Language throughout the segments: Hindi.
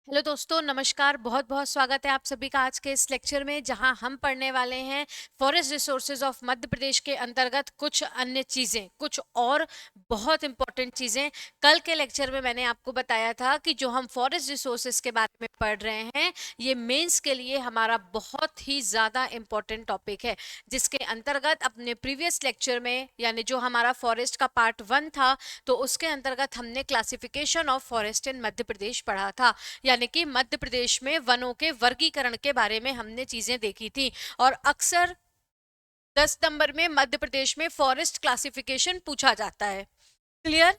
हेलो दोस्तों, नमस्कार। बहुत बहुत स्वागत है आप सभी का आज के इस लेक्चर में, जहां हम पढ़ने वाले हैं forest resources of Madhya Pradesh के अंतर्गत कुछ अन्य चीज़ें, कुछ और बहुत इंपॉर्टेंट चीज़ें। कल के लेक्चर में मैंने आपको बताया था कि जो हम फॉरेस्ट रिसोर्सेज के बारे में पढ़ रहे हैं, ये मेंस के लिए हमारा बहुत ही ज़्यादा इंपॉर्टेंट टॉपिक है, जिसके अंतर्गत अपने प्रीवियस लेक्चर में, यानी जो हमारा फॉरेस्ट का पार्ट 1 था, तो उसके अंतर्गत हमने क्लासिफिकेशन ऑफ फॉरेस्ट इन मध्य प्रदेश पढ़ा था। यानी कि मध्य प्रदेश में वनों के वर्गीकरण के बारे में हमने चीजें देखी थी। और अक्सर 10 नंबर में मध्य प्रदेश में फॉरेस्ट क्लासिफिकेशन पूछा जाता है। क्लियर?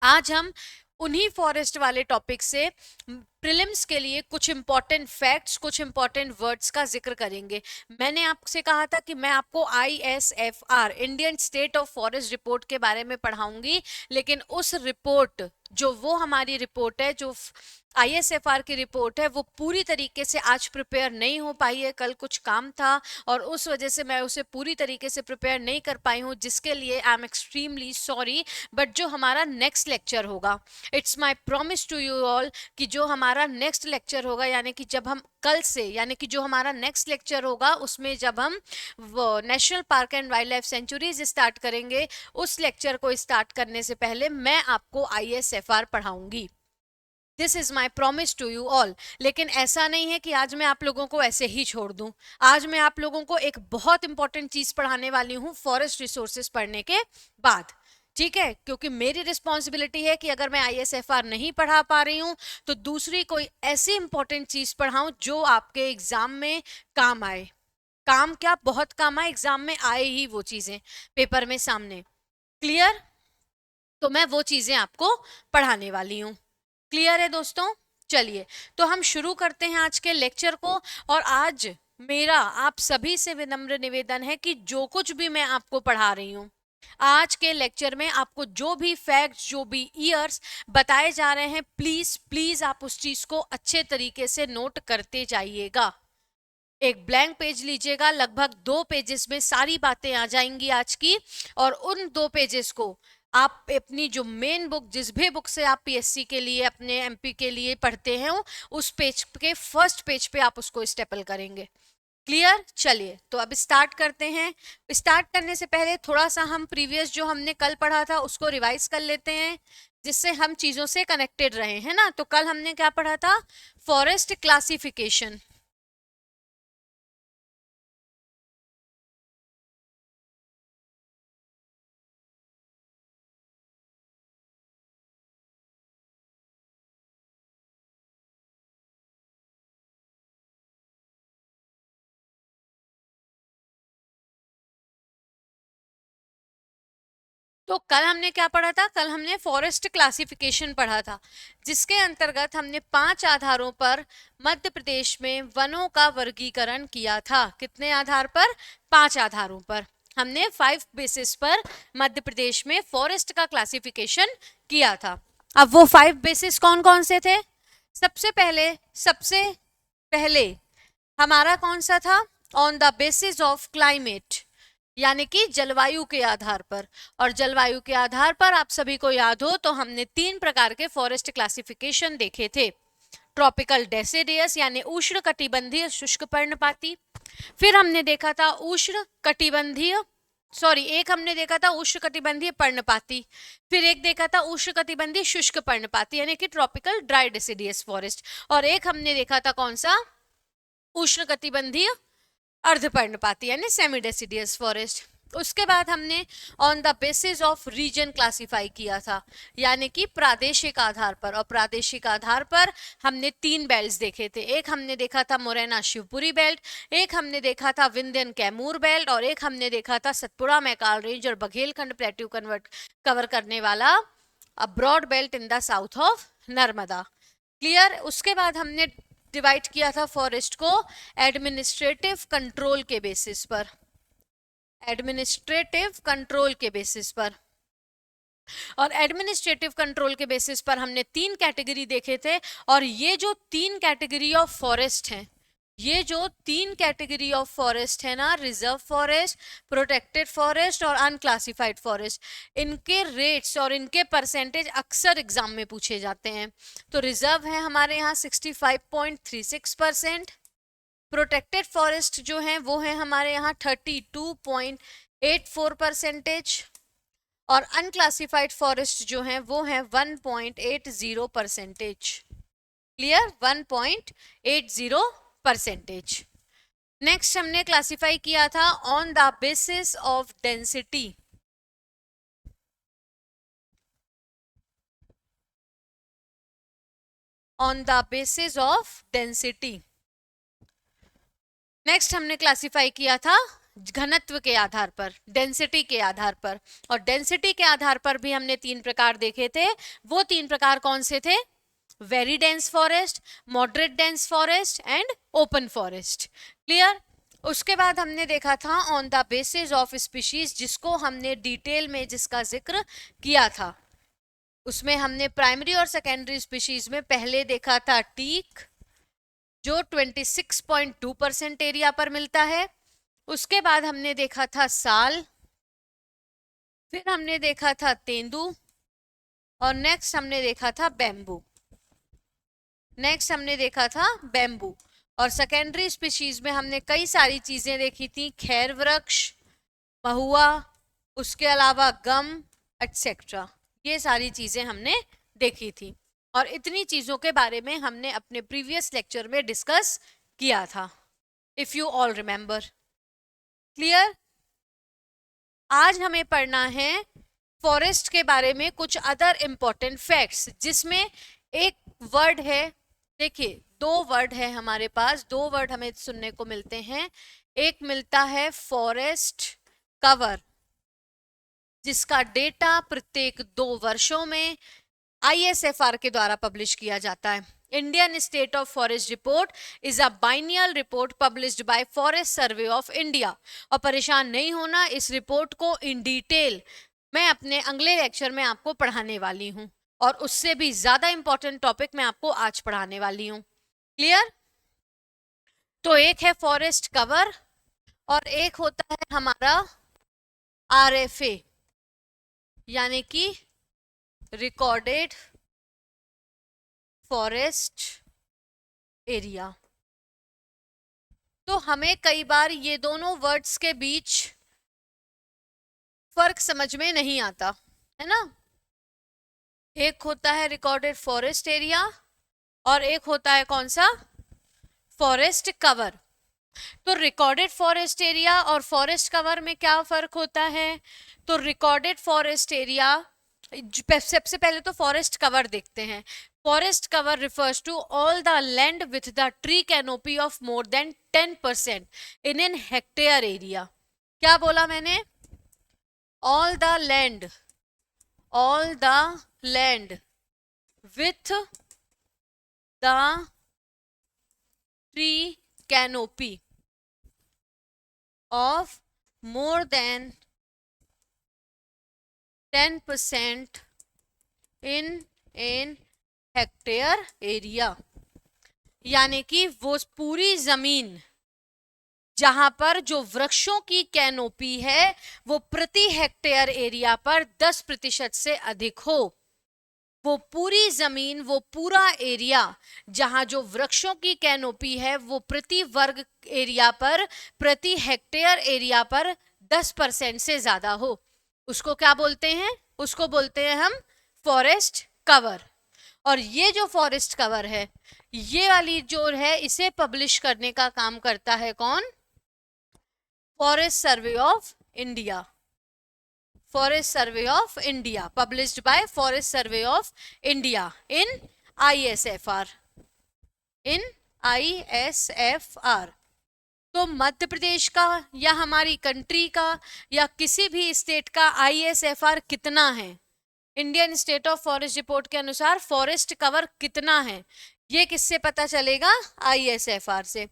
आज हम उन्हीं फॉरेस्ट वाले टॉपिक से प्रीलिम्स के लिए कुछ इंपॉर्टेंट फैक्ट्स, कुछ इंपॉर्टेंट वर्ड्स का जिक्र करेंगे। मैंने आपसे कहा था कि मैं आपको ISFR, Indian state of forest report के बारे में पढ़ाऊंगी, लेकिन उस रिपोर्ट, जो वो हमारी रिपोर्ट है, जो ISFR की रिपोर्ट है, वो पूरी तरीके से आज प्रिपेयर नहीं हो पाई है। कल कुछ काम था और उस वजह से मैं उसे पूरी तरीके से प्रिपेयर नहीं कर पाई हूँ, जिसके लिए I am extremely sorry. But जो हमारा नेक्स्ट लेक्चर होगा, it's my promise to you all कि जो हमारा नेक्स्ट लेक्चर होगा, यानी कि जब हम कल से, यानी कि जो हमारा नेक्स्ट लेक्चर होगा, उसमें जब हम वो national park and wild life sanctuaries start करेंगे, उस लेक्चर को स्टार्ट करने से पहले मैं आपको ISFR पढ़ाऊंगी। This is my promise to you all. लेकिन ऐसा नहीं है कि आज मैं आप लोगों को ऐसे ही छोड़ दूं। आज मैं आप लोगों को एक बहुत इंपॉर्टेंट चीज पढ़ाने वाली हूं फॉरेस्ट रिसोर्सेज पढ़ने के बाद। ठीक है? क्योंकि मेरी रिस्पॉन्सिबिलिटी है कि अगर मैं ISFR नहीं पढ़ा पा रही हूं, तो दूसरी कोई ऐसी इंपॉर्टेंट चीज पढ़ाऊं जो आपके एग्जाम में काम आए। काम क्या, बहुत काम आए, एग्जाम में आए ही वो चीजें पेपर में सामने। क्लियर? तो मैं वो चीजें आपको पढ़ाने वाली हूँ। क्लियर है दोस्तों? चलिए, तो हम शुरू करते हैं आज के लेक्चर को। और आज मेरा आप सभी से विनम्र निवेदन है कि जो कुछ भी मैं आपको पढ़ा रही हूँ, आज के लेक्चर में आपको जो भी फैक्ट्स, जो भी ईयर्स बताए जा रहे हैं, प्लीज प्लीज आप उस चीज को अच्छे तरीके से नोट करते जाइएगा। एक ब्लैंक पेज लीजिएगा, लगभग 2 पेजेस में सारी बातें आ जाएंगी आज की। और उन 2 पेजेस को आप अपनी जो मेन बुक, जिस भी बुक से आप PSC के लिए, अपने MP के लिए पढ़ते हैं, उस पेज के फर्स्ट पेज पे आप उसको स्टेपल करेंगे। क्लियर? चलिए, तो अब स्टार्ट करते हैं। स्टार्ट करने से पहले थोड़ा सा हम प्रीवियस जो हमने कल पढ़ा था उसको रिवाइज कर लेते हैं, जिससे हम चीजों से कनेक्टेड रहे हैं ना। तो कल हमने क्या पढ़ा था? Forest classification. तो कल हमने क्या पढ़ा था? कल हमने फॉरेस्ट क्लासिफिकेशन पढ़ा था, जिसके अंतर्गत हमने 5 आधारों पर मध्य प्रदेश में वनों का वर्गीकरण किया था। कितने आधार पर? 5 आधारों पर हमने 5 बेसिस पर मध्य प्रदेश में फॉरेस्ट का क्लासिफिकेशन किया था। अब वो 5 बेसिस कौन कौन से थे? सबसे पहले हमारा कौन सा था? On the basis of climate, यानी कि जलवायु के आधार पर। और जलवायु के आधार पर आप सभी को याद हो तो हमने 3 प्रकार के फॉरेस्ट क्लासिफिकेशन देखे थे। ट्रॉपिकल डेसिडियस, यानी उष्ण कटिबंधीय शुष्क पर्णपाती। फिर हमने देखा था उष्ण कटिबंधीय, सॉरी, एक हमने देखा था उष्ण कटिबंधीय पर्णपाती। फिर एक देखा था उष्ण कटिबंधीय शुष्क पर्णपाती, यानी कि ट्रॉपिकल ड्राई डेसिडियस फॉरेस्ट। और एक हमने देखा था कौन सा? उष्ण कटिबंधीय अर्धपर्णपाती, यानी सेमी डेसिडियस फॉरेस्ट। उसके बाद हमने on the basis of region classify किया था, यानी कि प्रादेशिक आधार पर। और प्रादेशिक आधार पर हमने 3 बेल्ट देखे थे। एक हमने देखा था मुरैना शिवपुरी बेल्ट, एक हमने देखा था विंध्यन कैमूर बेल्ट, और एक हमने देखा था सतपुड़ा मैकाल रेंज और बघेलखंड प्लेट्यू कवर करने वाला broad belt in the south of Narmada. Clear? उसके बाद हमने डिवाइड किया था फॉरेस्ट को एडमिनिस्ट्रेटिव कंट्रोल के बेसिस पर। एडमिनिस्ट्रेटिव कंट्रोल के बेसिस पर। और एडमिनिस्ट्रेटिव कंट्रोल के बेसिस पर हमने 3 कैटेगरी देखे थे। और ये जो 3 कैटेगरी ऑफ फॉरेस्ट हैं, ये जो 3 कैटेगरी ऑफ फॉरेस्ट है ना, रिजर्व फॉरेस्ट, प्रोटेक्टेड फॉरेस्ट और अनक्लासिफाइड फॉरेस्ट, इनके रेट्स और इनके परसेंटेज अक्सर एग्जाम में पूछे जाते हैं। तो रिजर्व है हमारे यहाँ 65.36%, प्रोटेक्टेड फॉरेस्ट जो है वो है हमारे यहाँ 32.84%, और अनक्लासिफाइड फॉरेस्ट जो है वो है 1.80%। क्लियर, 1.80%। नेक्स्ट हमने क्लासिफाई किया था on the basis of density. On the basis of density. Next हमने क्लासिफाई किया था घनत्व के आधार पर, डेंसिटी के आधार पर, और डेंसिटी के आधार पर भी हमने 3 प्रकार देखे थे। वो 3 प्रकार कौन से थे? Very dense forest, moderate dense forest and open forest. Clear. उसके बाद हमने देखा था on the basis of species, जिसको हमने डिटेल में जिसका जिक्र किया था। उसमें हमने प्राइमरी और सेकेंडरी स्पीशीज में पहले देखा था टीक, जो 26.2% एरिया पर मिलता है। उसके बाद हमने देखा था साल, फिर हमने देखा था तेंदू, और नेक्स्ट हमने देखा था बैम्बू। नेक्स्ट हमने देखा था बैम्बू। और सेकेंडरी स्पीशीज में हमने कई सारी चीजें देखी थी, खैर वृक्ष, महुआ, उसके अलावा गम एटसेट्रा। ये सारी चीजें हमने देखी थी, और इतनी चीजों के बारे में हमने अपने प्रीवियस लेक्चर में डिस्कस किया था, if you all remember. Clear. आज हमें पढ़ना है फॉरेस्ट के बारे में कुछ अदर इंपॉर्टेंट फैक्ट्स, जिसमें एक वर्ड है, देखिए 2 वर्ड है हमारे पास, 2 वर्ड हमें सुनने को मिलते हैं। एक मिलता है फॉरेस्ट कवर, जिसका डेटा प्रत्येक 2 वर्षों में ISFR के द्वारा पब्लिश किया जाता है। Indian state of forest report is a biennial report published by forest survey of India. और परेशान नहीं होना, इस रिपोर्ट को इन डिटेल मैं अपने अगले लेक्चर में आपको पढ़ाने वाली हूँ, और उससे भी ज्यादा इंपॉर्टेंट टॉपिक मैं आपको आज पढ़ाने वाली हूँ। क्लियर। तो एक है फॉरेस्ट कवर, और एक होता है हमारा RFA, यानी कि रिकॉर्डेड फॉरेस्ट एरिया। तो हमें कई बार ये दोनों वर्ड्स के बीच फर्क समझ में नहीं आता है ना। एक होता है रिकॉर्डेड फॉरेस्ट एरिया, और एक होता है कौन सा? Forest cover. तो रिकॉर्डेड फॉरेस्ट एरिया और फॉरेस्ट कवर में क्या फर्क होता है? तो रिकॉर्डेड फॉरेस्ट एरिया, सबसे पहले तो फॉरेस्ट कवर देखते हैं। Forest cover refers to all the land with the tree canopy of more than 10% in an hectare area. क्या बोला मैंने? All the land with the tree canopy of more than 10% in an hectare area, यानी कि वो पूरी जमीन जहां पर जो वृक्षों की कैनोपी है वो प्रति हेक्टेयर एरिया पर 10% से अधिक हो। वो पूरी जमीन, वो पूरा एरिया जहां जो वृक्षों की कैनोपी है वो प्रति वर्ग एरिया पर, प्रति हेक्टेयर एरिया पर 10% से ज्यादा हो, उसको क्या बोलते हैं? उसको बोलते हैं हम फॉरेस्ट कवर। और ये जो फॉरेस्ट कवर है, ये वाली जो है, इसे पब्लिश करने का काम करता है कौन? Forest survey of India. Forest Survey of India, published by Forest Survey of India in ISFR. in ISFR। तो मध्य प्रदेश का या हमारी कंट्री का या किसी भी स्टेट का ISFR कितना है? Indian state of forest report के अनुसार फॉरेस्ट कवर कितना है, ये किससे पता चलेगा? ISFR से।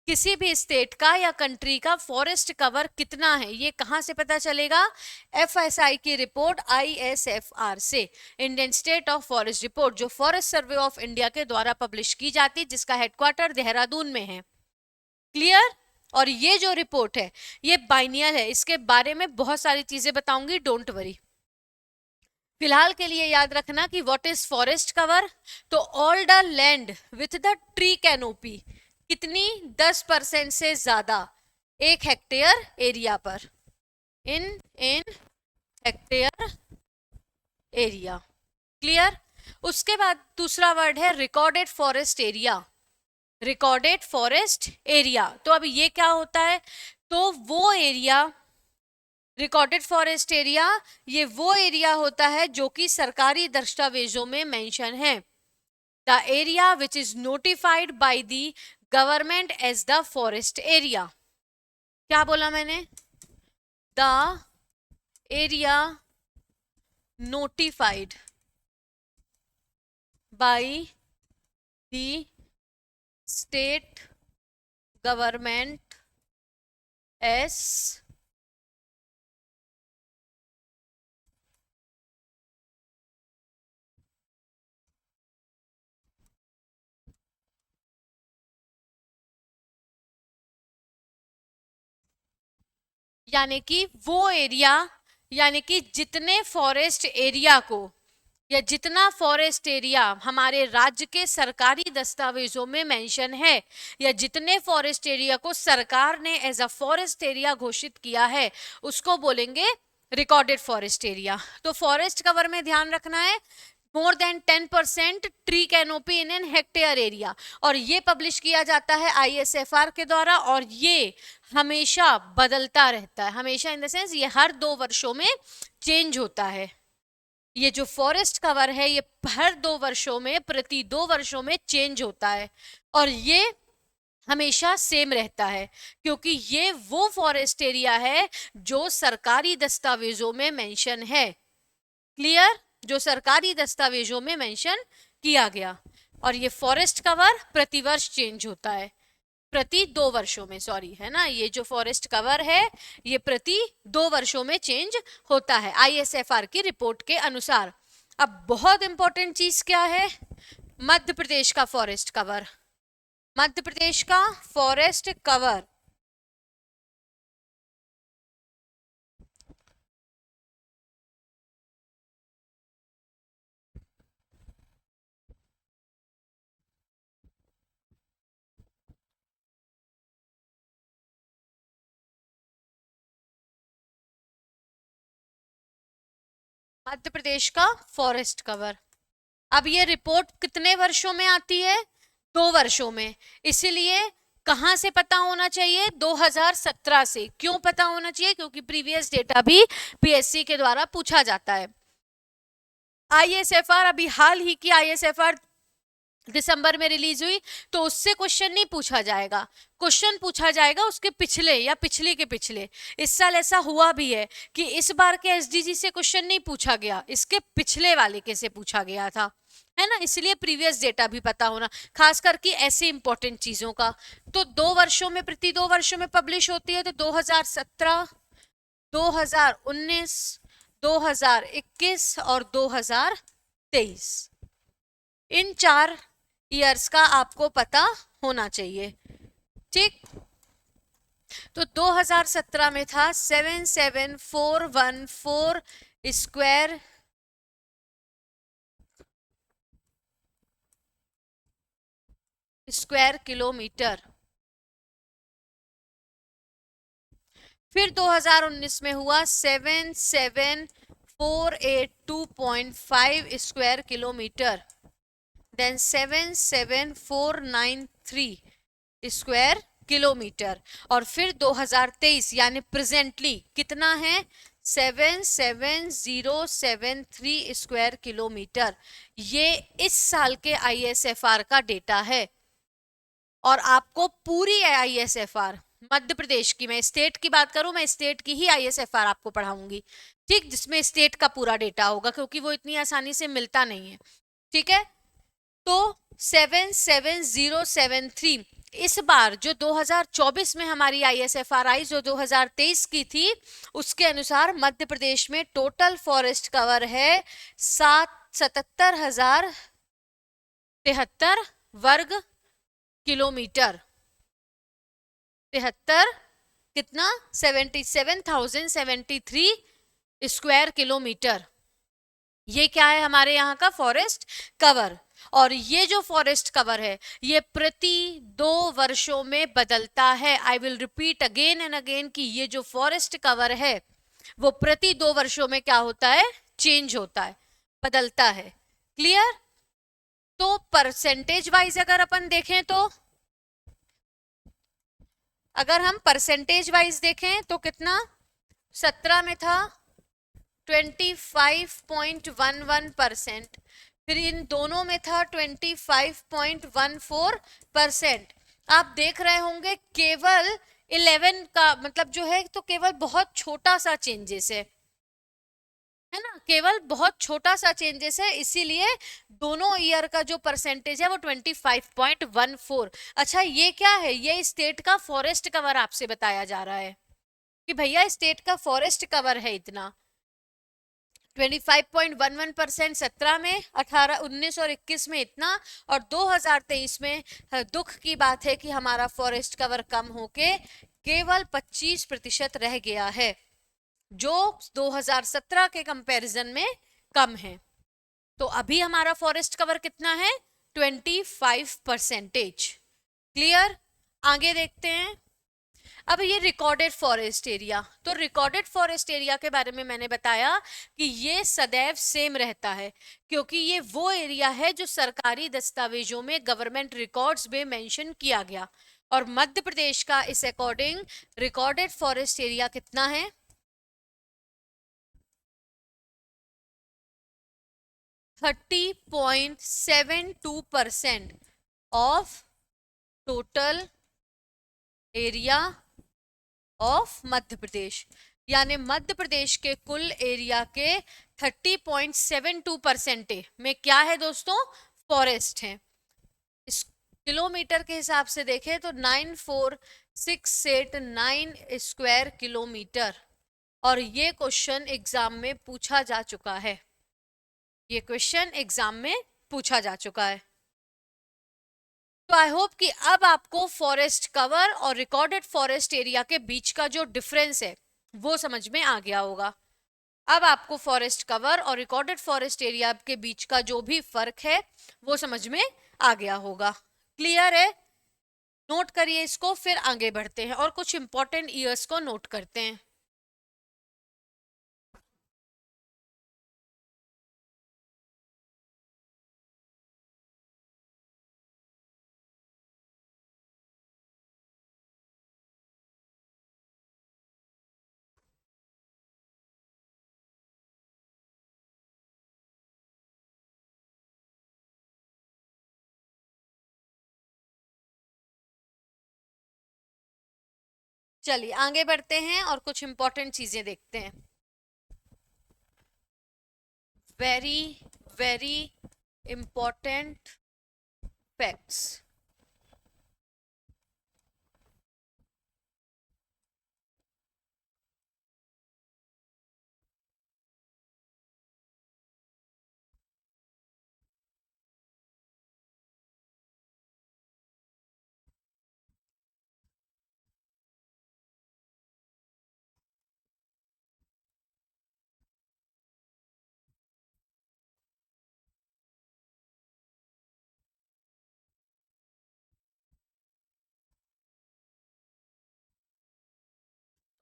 किसी भी स्टेट का या कंट्री का फॉरेस्ट कवर कितना है, ये कहां से पता चलेगा? FSI की रिपोर्ट ISFR से, Indian state of forest report, जो फॉरेस्ट सर्वे ऑफ इंडिया के द्वारा पब्लिश की जाती, जिसका हेडक्वार्टर देहरादून में है। क्लियर। और ये जो रिपोर्ट है ये बाइनियल है, इसके बारे में बहुत सारी चीजें बताऊंगी, डोंट वरी। फिलहाल के लिए याद रखना कि व्हाट इज फॉरेस्ट कवर, तो all the land with the tree canopy, कितनी, 10% से ज्यादा 1 हेक्टेयर एरिया पर, इन हेक्टेयर एरिया। क्लियर। उसके बाद दूसरा वर्ड है recorded forest area, recorded forest area. तो अब ये क्या होता है, तो वो एरिया, रिकॉर्डेड फॉरेस्ट एरिया ये वो एरिया होता है जो कि सरकारी दस्तावेजों में मेंशन है। The area which is notified by the government as the forest area. क्या बोला मैंने, the area notified by the state government as यानी कि वो एरिया, यानी कि जितने फॉरेस्ट एरिया को, या जितना फॉरेस्ट एरिया हमारे राज्य के सरकारी दस्तावेजों में मेंशन है, या जितने फॉरेस्ट एरिया को सरकार ने एज अ फॉरेस्ट एरिया घोषित किया है, उसको बोलेंगे रिकॉर्डेड फॉरेस्ट एरिया। तो फॉरेस्ट कवर में ध्यान रखना है मोर than 10% tree canopy in an hectare area, और ये पब्लिश किया जाता है ISFR के द्वारा, और ये हमेशा बदलता रहता है, हमेशा इन द सेंस ये हर 2 वर्षों में चेंज होता है। ये जो फॉरेस्ट कवर है ये हर 2 वर्षों में, प्रति 2 वर्षों में चेंज होता है, और ये हमेशा सेम रहता है, क्योंकि ये वो फॉरेस्ट एरिया है जो सरकारी दस्तावेजों में मेंशन है। क्लियर, जो सरकारी दस्तावेजों में मेंशन किया गया। और ये फॉरेस्ट कवर प्रतिवर्ष चेंज होता है, प्रति 2 वर्षों में, सॉरी, है ना, ये जो फॉरेस्ट कवर है ये प्रति 2 वर्षों में चेंज होता है ISFR की रिपोर्ट के अनुसार। अब बहुत इंपॉर्टेंट चीज क्या है, मध्य प्रदेश का फॉरेस्ट कवर, मध्य प्रदेश का फॉरेस्ट कवर। मध्य प्रदेश का फॉरेस्ट कवर, अब ये रिपोर्ट कितने वर्षों में आती है, 2 वर्षों में। इसीलिए कहां से पता होना चाहिए, 2017 से। क्यों पता होना चाहिए, क्योंकि प्रीवियस डेटा भी PSC के द्वारा पूछा जाता है। ISFR अभी हाल ही की ISFR दिसंबर में रिलीज हुई, तो उससे क्वेश्चन नहीं पूछा जाएगा, क्वेश्चन पूछा जाएगा उसके पिछले या पिछले के पिछले। इस साल ऐसा हुआ भी है कि इस बार के SDG से क्वेश्चन नहीं पूछा गया, इसके पिछले वाले के से पूछा गया था, है ना। इसलिए प्रीवियस डेटा भी पता होना, खास करके ऐसे इंपॉर्टेंट चीजों का। तो 2 वर्षों में, प्रति 2 वर्षों में पब्लिश होती है, तो 2017, 2019, 2021 और 2023, इन 4 ईयर्स का आपको पता होना चाहिए। ठीक, तो 2017 में था 77414 स्क्वायर किलोमीटर। फिर 2019 में हुआ 77482.5 square kilometer, then 77493 square kilometer, और फिर 2023 यानी प्रेजेंटली कितना है, 77073 स्क्वायर किलोमीटर। ये इस साल के ISFR का डेटा है। और आपको पूरी ISFR मध्य प्रदेश की, मैं स्टेट की बात करूं, मैं स्टेट की ही ISFR आपको पढ़ाऊंगी, ठीक, जिसमें स्टेट का पूरा डेटा होगा, क्योंकि वो इतनी आसानी से मिलता नहीं है। ठीक है, तो 77073 इस बार जो 2024 में हमारी ISFR आई, जो 2023 की थी, उसके अनुसार मध्य प्रदेश में टोटल फॉरेस्ट कवर है 77,073 वर्ग किलोमीटर। 73 कितना 77,073 स्क्वायर किलोमीटर। ये क्या है हमारे यहाँ का फॉरेस्ट कवर। और ये जो फॉरेस्ट कवर है ये प्रति 2 वर्षों में बदलता है। I will repeat again and again कि ये जो फॉरेस्ट कवर है वो प्रति 2 वर्षों में क्या होता है, चेंज होता है, बदलता है। क्लियर। तो परसेंटेज वाइज अगर अपन देखें तो, अगर हम परसेंटेज वाइज देखें तो कितना 17 में था 25.11%, फिर इन दोनों में था 25.14%। आप देख रहे होंगे केवल 11 का मतलब जो है तो केवल बहुत छोटा सा चेंजेस है ना, केवल बहुत छोटा सा चेंजेस है, इसीलिए दोनों ईयर का जो परसेंटेज है वो 25.14। अच्छा ये क्या है, ये स्टेट का फॉरेस्ट कवर आपसे बताया जा रहा है कि भैया स्टेट का फॉरेस्ट कवर है इतना। 25.11% 17 में, 18, 19 और 21 में इतना, और 2023 में दुख की बात है कि हमारा फॉरेस्ट कवर कम होके केवल 25% रह गया है, जो 2017 के कंपैरिजन में कम है। तो अभी हमारा फॉरेस्ट कवर कितना है 25%। क्लियर। आगे देखते हैं। अब ये रिकॉर्डेड फॉरेस्ट एरिया, तो रिकॉर्डेड फॉरेस्ट एरिया के बारे में मैंने बताया कि ये सदैव सेम रहता है, क्योंकि ये वो एरिया है जो सरकारी दस्तावेजों में गवर्नमेंट रिकॉर्ड्स में मेंशन किया गया। और मध्य प्रदेश का इस अकॉर्डिंग रिकॉर्डेड फॉरेस्ट एरिया कितना है 30.72% of total area of Madhya Pradesh. यानी मध्य प्रदेश के कुल एरिया के 30.72% में क्या है दोस्तों, फॉरेस्ट है। इस किलोमीटर के हिसाब से देखें तो 94,689 स्क्वायर किलोमीटर। और ये क्वेश्चन एग्जाम में पूछा जा चुका है, ये क्वेश्चन एग्जाम में पूछा जा चुका है। तो आई होप कि अब आपको फॉरेस्ट कवर और रिकॉर्डेड फॉरेस्ट एरिया के बीच का जो डिफरेंस है वो समझ में आ गया होगा। अब आपको फॉरेस्ट कवर और रिकॉर्डेड फॉरेस्ट एरिया के बीच का जो भी फर्क है वो समझ में आ गया होगा। क्लियर है। नोट करिए इसको, फिर आगे बढ़ते हैं और कुछ इंपॉर्टेंट ईयर्स को नोट करते हैं। चलिए आगे बढ़ते हैं और कुछ इंपॉर्टेंट चीजें देखते हैं। Very very important facts.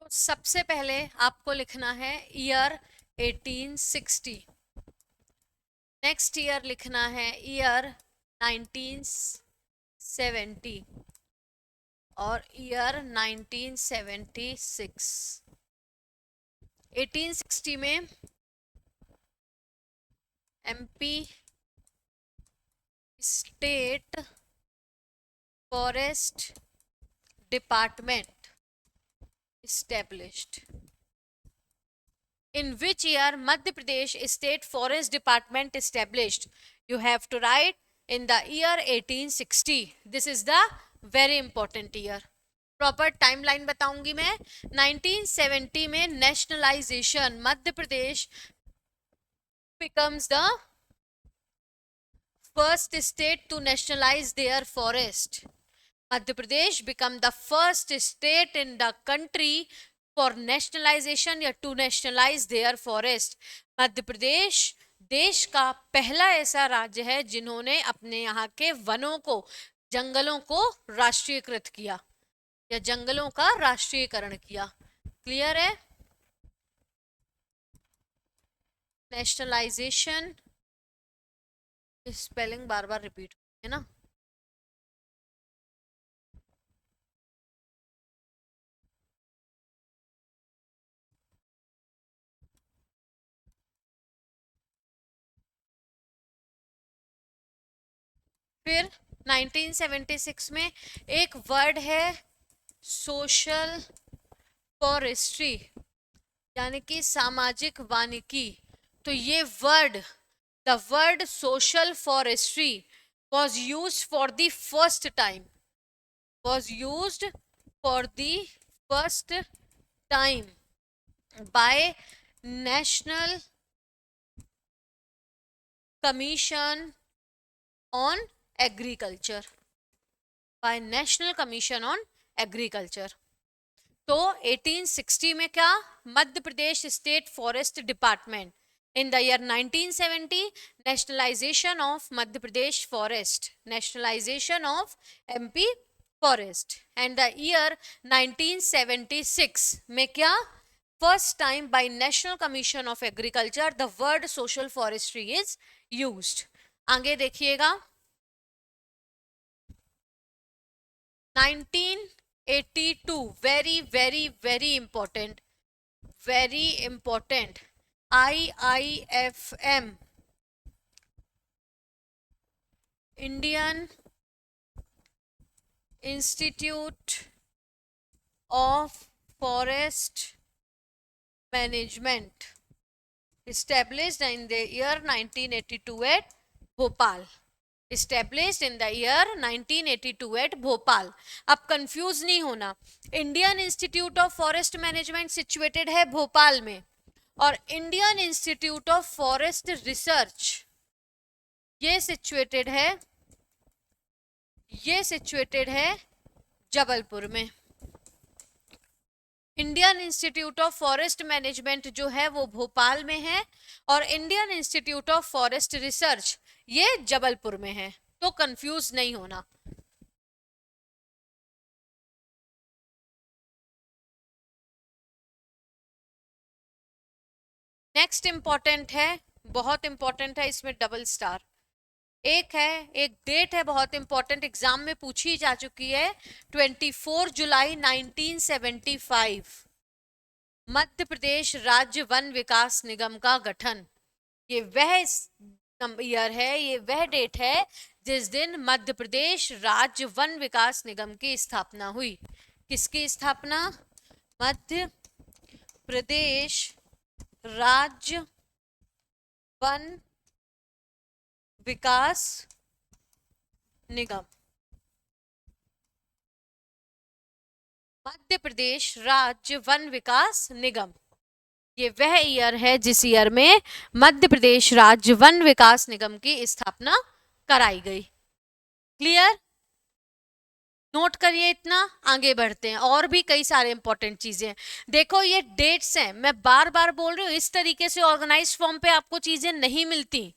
तो सबसे पहले आपको लिखना है ईयर 1860, नेक्स्ट ईयर लिखना है ईयर 1970 और ईयर 1976। 1860 में MP state forest department established. In which year Madhya Pradesh State Forest Department established? You have to write in the year 1860. This is the very important year. Proper timeline बताऊंगी मैं। 1970 में nationalisation, Madhya Pradesh becomes the first state to nationalize their forest. Madhya Pradesh become the first state in the country for nationalization या to nationalize their forest. Madhya Pradesh देश का पहला ऐसा राज्य है जिन्होंने अपने यहाँ के वनों को, जंगलों को राष्ट्रीयकृत किया या जंगलों का राष्ट्रीयकरण किया. क्लियर है? नेशनलाइजेशन स्पेलिंग बार बार रिपीट है ना. फिर 1976 में एक वर्ड है सोशल फॉरेस्ट्री, यानी कि सामाजिक वानिकी. तो ये word, the word social forestry was used for the first time, was used for the first time by National Commission on Agriculture, by National Commission on Agriculture. तो 1860 में क्या, Madhya Pradesh state forest department. In the year 1970, nationalization of Madhya Pradesh forest, nationalization of MP forest. And the year 1976 में क्या, first time by National Commission of Agriculture the word social forestry is used. आगे देखिएगा 1982, very important, very important. IIFM, Indian Institute of Forest Management, established in the year 1982 at Bhopal. Established in the year 1982 at Bhopal. अब कंफ्यूज नहीं होना, Indian institute of forest management situated है भोपाल में और Indian institute of forest research ये सिचुएटेड है जबलपुर में. Indian institute of forest management जो है वो भोपाल में है और Indian institute of forest research ये जबलपुर में है. तो कंफ्यूज नहीं होना. नेक्स्ट इंपॉर्टेंट है, बहुत इंपॉर्टेंट है, इसमें डबल स्टार. एक डेट है बहुत इंपॉर्टेंट, एग्जाम में पूछी जा चुकी है. 24 जुलाई 1975 मध्य प्रदेश राज्य वन विकास निगम का गठन. ये वह ईयर है, ये वह डेट है जिस दिन मध्य प्रदेश राज्य वन विकास निगम की स्थापना हुई. किसकी स्थापना? मध्य प्रदेश राज्य वन विकास निगम. मध्य प्रदेश राज्य वन विकास निगम ये वह ईयर है जिस ईयर में मध्य प्रदेश राज्य वन विकास निगम की स्थापना कराई गई. क्लियर? नोट करिए इतना, आगे बढ़ते हैं. और भी कई सारे इंपॉर्टेंट चीजें देखो, ये डेट्स हैं, मैं बार बार बोल रही हूँ, इस तरीके से ऑर्गेनाइज फॉर्म पे आपको चीजें नहीं मिलती.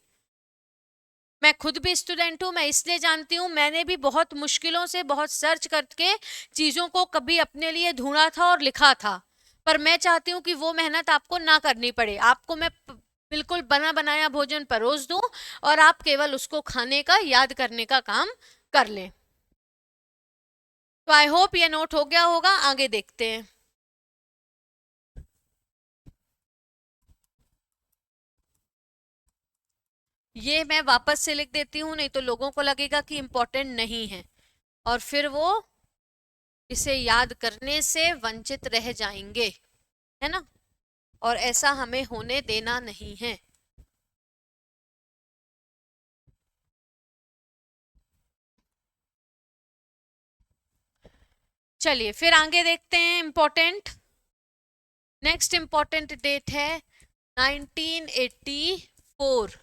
मैं खुद भी स्टूडेंट हूँ, मैं इसलिए जानती हूँ, मैंने भी बहुत मुश्किलों से बहुत सर्च करके चीजों को कभी अपने लिए ढूंढा था और लिखा था. पर मैं चाहती हूँ कि वो मेहनत आपको ना करनी पड़े. आपको मैं बिल्कुल बना बनाया भोजन परोस दूं और आप केवल उसको खाने का, याद करने का काम कर लें. तो आई होप ये नोट हो गया होगा. आगे देखते हैं. ये मैं वापस से लिख देती हूँ, नहीं तो लोगों को लगेगा कि इंपॉर्टेंट नहीं है और फिर वो इसे याद करने से वंचित रह जाएंगे, है ना. और ऐसा हमें होने देना नहीं है. चलिए फिर आगे देखते हैं. इंपॉर्टेंट नेक्स्ट इंपॉर्टेंट डेट है 1984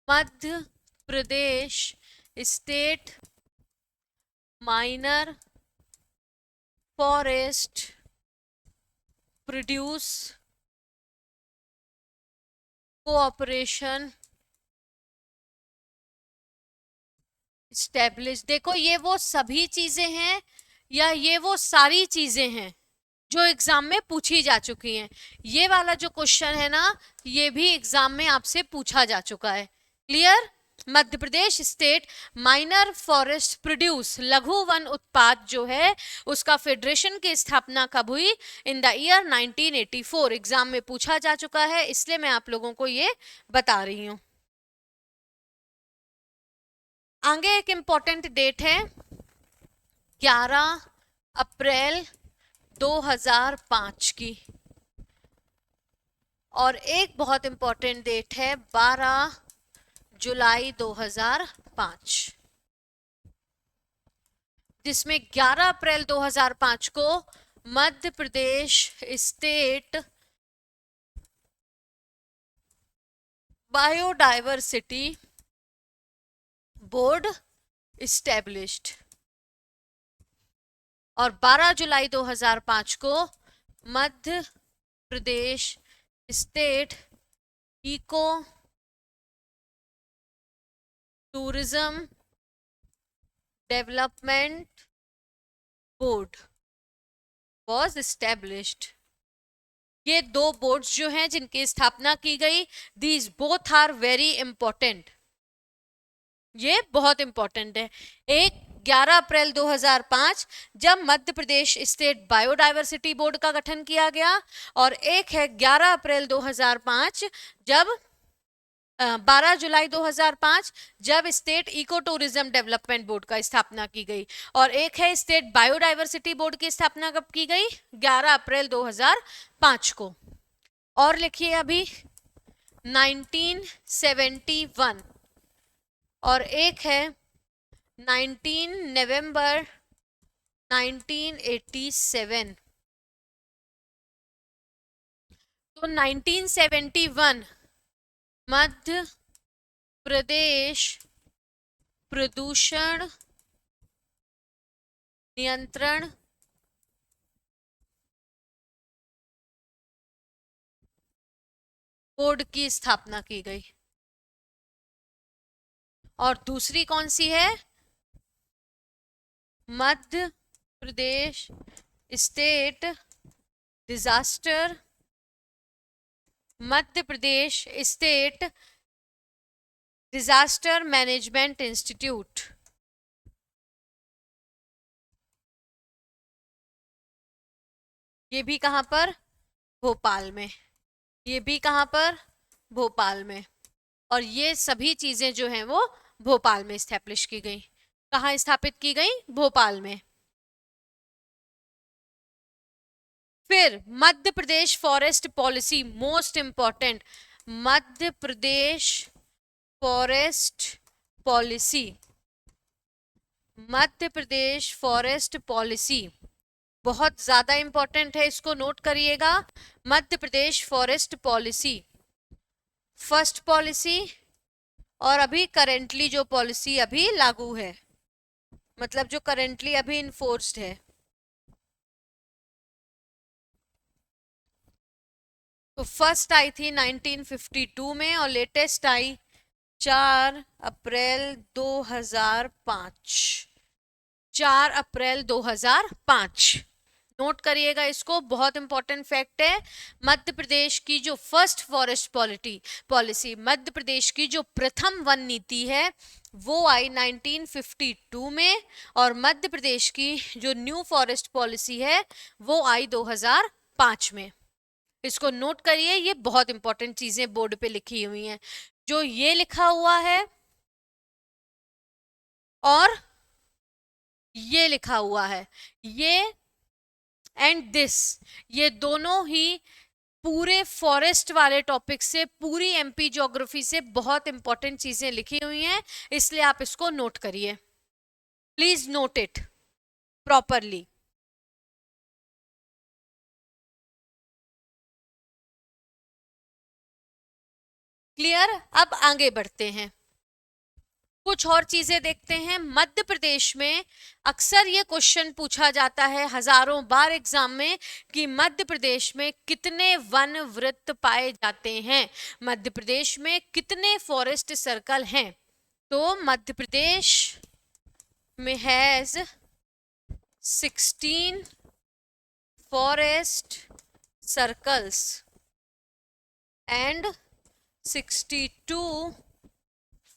Madhya Pradesh state minor forest produce cooperation establish. देखो ये वो सभी चीजें हैं या ये वो सारी चीजें हैं जो एग्जाम में पूछी जा चुकी हैं। ये वाला जो क्वेश्चन है ना, ये भी एग्जाम में आपसे पूछा जा चुका है। क्लियर? मध्य Pradesh state minor forest produce, लघु वन उत्पाद जो है उसका फेडरेशन की स्थापना कब हुई? In the year 1984। एग्जाम में पूछा जा चुका है, इसलिए मैं आप लोगों को ये बता रही हूं। आगे एक इंपॉर्टेंट डेट है 11 अप्रैल 2005 की, और एक बहुत इंपॉर्टेंट डेट है 12 जुलाई 2005, जिसमें 11 अप्रैल 2005 को Madhya Pradesh state biodiversity board established, और 12 जुलाई 2005 को Madhya Pradesh state eco tourism development board was established. ये दो बोर्ड्स जो हैं जिनकी स्थापना की गई, these both are very important. ये बहुत इंपॉर्टेंट है। एक 11 अप्रैल 2005 जब Madhya Pradesh state biodiversity board का गठन किया गया, और एक है 11 अप्रैल 2005 जब 12 जुलाई 2005 जब state eco tourism development board का स्थापना की गई, और एक है स्टेट बायोडायवर्सिटी बोर्ड की स्थापना कब की गई? 11 अप्रैल 2005 को। और लिखिए अभी 1971, और एक है 19 नवंबर 1987। तो 1971 मध्य प्रदेश प्रदूषण नियंत्रण बोर्ड की स्थापना की गई। और दूसरी कौन सी है? मध्य प्रदेश स्टेट डिजास्टर मध्य Pradesh state disaster management institute. ये भी कहां पर? भोपाल में। ये भी कहां पर? भोपाल में। और ये सभी चीजें जो हैं वो भोपाल में स्टैब्लिश की गई। कहाँ स्थापित की गई? भोपाल में। फिर Madhya Pradesh forest policy, most important, Madhya Pradesh forest policy, Madhya Pradesh forest policy बहुत ज्यादा इंपॉर्टेंट है, इसको नोट करिएगा। Madhya Pradesh forest policy first policy, और अभी करेंटली जो पॉलिसी अभी लागू है, मतलब जो करेंटली अभी इन्फोर्स्ड है। तो फर्स्ट आई थी 1952 में, और लेटेस्ट आई 4 अप्रैल 2005। 4 अप्रैल 2005 नोट करिएगा इसको, बहुत इंपॉर्टेंट फैक्ट है। मध्य प्रदेश की जो first forest policy, Madhya Pradesh की जो प्रथम वन नीति है वो आई 1952 में, और मध्य प्रदेश की जो न्यू फॉरेस्ट पॉलिसी है वो आई 2005 में। इसको नोट करिए, ये बहुत इंपॉर्टेंट चीजें बोर्ड पे लिखी हुई हैं। जो ये लिखा हुआ है और ये लिखा हुआ है, ये एंड दिस, ये दोनों ही पूरे फॉरेस्ट वाले टॉपिक से, पूरी एमपी ज्योग्राफी से बहुत इंपॉर्टेंट चीजें लिखी हुई हैं, इसलिए आप इसको नोट करिए। Please note it properly. Clear? अब आगे बढ़ते हैं। कुछ और चीजें देखते हैं। मध्य प्रदेश में अक्सर ये क्वेश्चन पूछा जाता है हजारों बार एग्जाम में कि मध्य प्रदेश में कितने वन वृत्त पाए जाते हैं, मध्य प्रदेश में कितने फॉरेस्ट सर्कल हैं। तो मध्य प्रदेश में has 16 forest circles and 62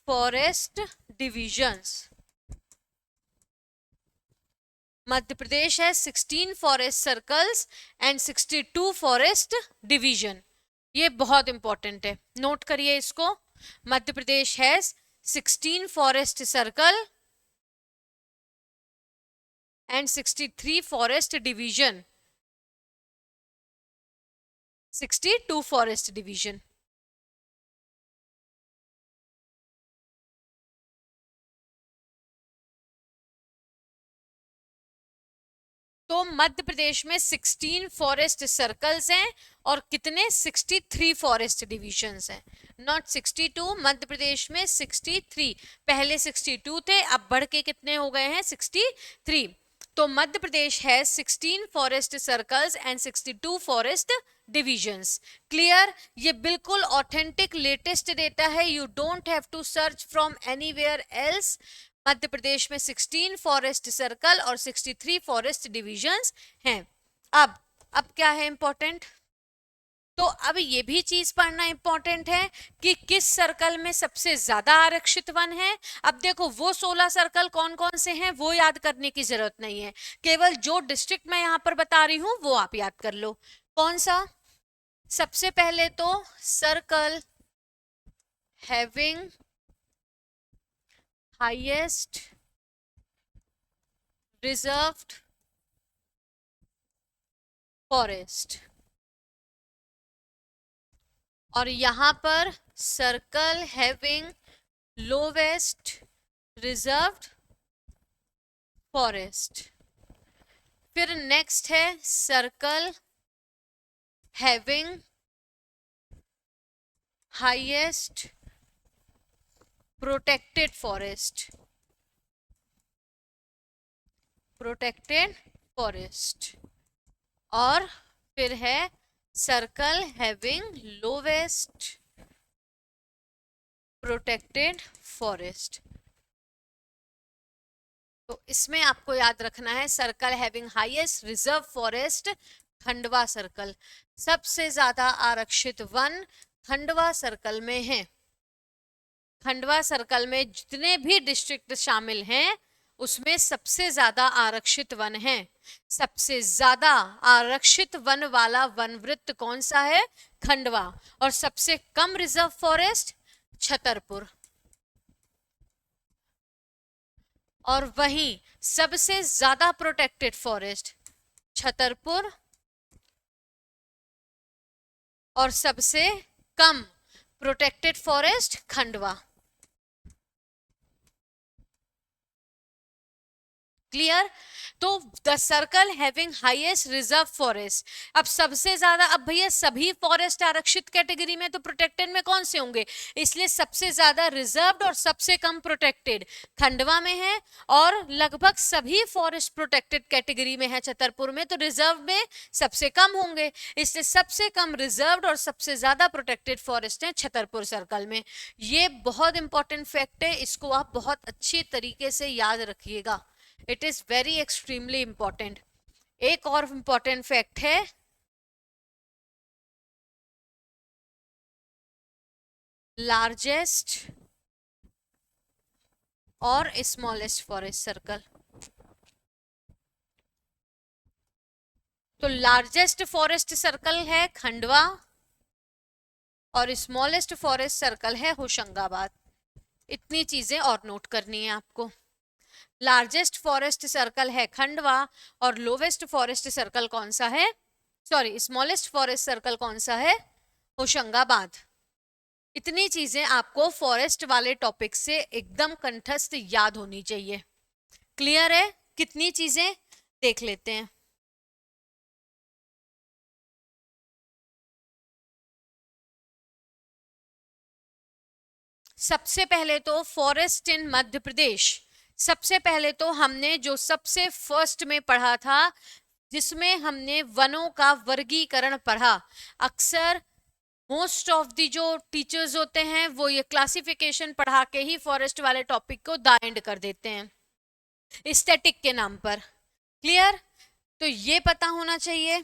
forest divisions. Madhya Pradesh है 16 forest circles and 62 forest division. ये बहुत इंपॉर्टेंट है, नोट करिए इसको। मध्य प्रदेश है 16 forest circle and 63 forest division, 62 forest division. तो मध्य प्रदेश में 16 फॉरेस्ट सर्कल्स हैं और कितने 63 फॉरेस्ट डिविजन्स हैं, नॉट 62। मध्य प्रदेश में 63, पहले 62 थे, अब बढ़ के कितने हो गए हैं 63। तो मध्य प्रदेश है 16 forest circles and 62 forest divisions. Clear? ये बिल्कुल ऑथेंटिक लेटेस्ट डेटा है, you don't have to search from anywhere else. Madhya Pradesh में 16 फॉरेस्ट सर्कल और 63 फॉरेस्ट डिविजन्स हैं। अब क्या है इंपॉर्टेंट, तो अब ये भी चीज पढ़ना इंपॉर्टेंट है कि किस सर्कल में सबसे ज्यादा आरक्षित वन है। अब देखो वो 16 सर्कल कौन कौन से हैं वो याद करने की जरूरत नहीं है, केवल जो डिस्ट्रिक्ट मैं यहां पर बता रही हूं वो आप याद कर लो। कौन सा? सबसे पहले तो circle having highest reserved forest, और यहां पर circle having lowest reserved forest. फिर नेक्स्ट है circle having highest protected forest, protected forest. और फिर है circle having lowest protected forest. तो इसमें आपको याद रखना है circle having highest reserve forest, Khandwa circle. सबसे ज्यादा आरक्षित वन खंडवा सर्कल में है। खंडवा सर्कल में जितने भी डिस्ट्रिक्ट शामिल हैं उसमें सबसे ज्यादा आरक्षित वन है। सबसे ज्यादा आरक्षित वन वाला वन वृत्त कौन सा है? खंडवा। और सबसे कम रिजर्व फॉरेस्ट छतरपुर। और वहीं सबसे ज्यादा प्रोटेक्टेड फॉरेस्ट छतरपुर, और सबसे कम प्रोटेक्टेड फॉरेस्ट खंडवा। क्लियर? तो the circle having highest reserve forest. अब सबसे ज्यादा, अब भैया सभी फॉरेस्ट आरक्षित कैटेगरी में तो प्रोटेक्टेड में कौन से होंगे, इसलिए सबसे ज्यादा रिजर्व्ड और सबसे कम प्रोटेक्टेड खंडवा में है, और लगभग सभी फॉरेस्ट प्रोटेक्टेड कैटेगरी में है छतरपुर में, तो रिजर्व में सबसे कम होंगे, इसलिए सबसे कम रिजर्व्ड और सबसे ज्यादा प्रोटेक्टेड फॉरेस्ट है छतरपुर सर्कल में। ये बहुत इंपॉर्टेंट फैक्ट है, इसको आप बहुत अच्छी तरीके से याद रखिएगा। It is very extremely important. एक और इंपॉर्टेंट फैक्ट है, लार्जेस्ट और स्मॉलेस्ट फॉरेस्ट सर्कल। तो लार्जेस्ट फॉरेस्ट सर्कल है खंडवा और स्मॉलेस्ट फॉरेस्ट सर्कल है होशंगाबाद। इतनी चीजें और नोट करनी है आपको। लार्जेस्ट फॉरेस्ट सर्कल है खंडवा और लोवेस्ट फॉरेस्ट सर्कल कौन सा है, सॉरी स्मॉलेस्ट फॉरेस्ट सर्कल कौन सा है, होशंगाबाद। इतनी चीजें आपको फॉरेस्ट वाले टॉपिक से एकदम कंठस्थ याद होनी चाहिए। क्लियर है? कितनी चीजें देख लेते हैं। सबसे पहले तो फॉरेस्ट इन मध्य प्रदेश, सबसे पहले तो हमने जो सबसे फर्स्ट में पढ़ा था, जिसमें हमने वनों का वर्गीकरण पढ़ा। अक्सर मोस्ट ऑफ दी जो टीचर्स होते हैं वो ये क्लासिफिकेशन पढ़ा के ही फॉरेस्ट वाले टॉपिक को द एंड कर देते हैं एस्थेटिक के नाम पर। क्लियर? तो ये पता होना चाहिए।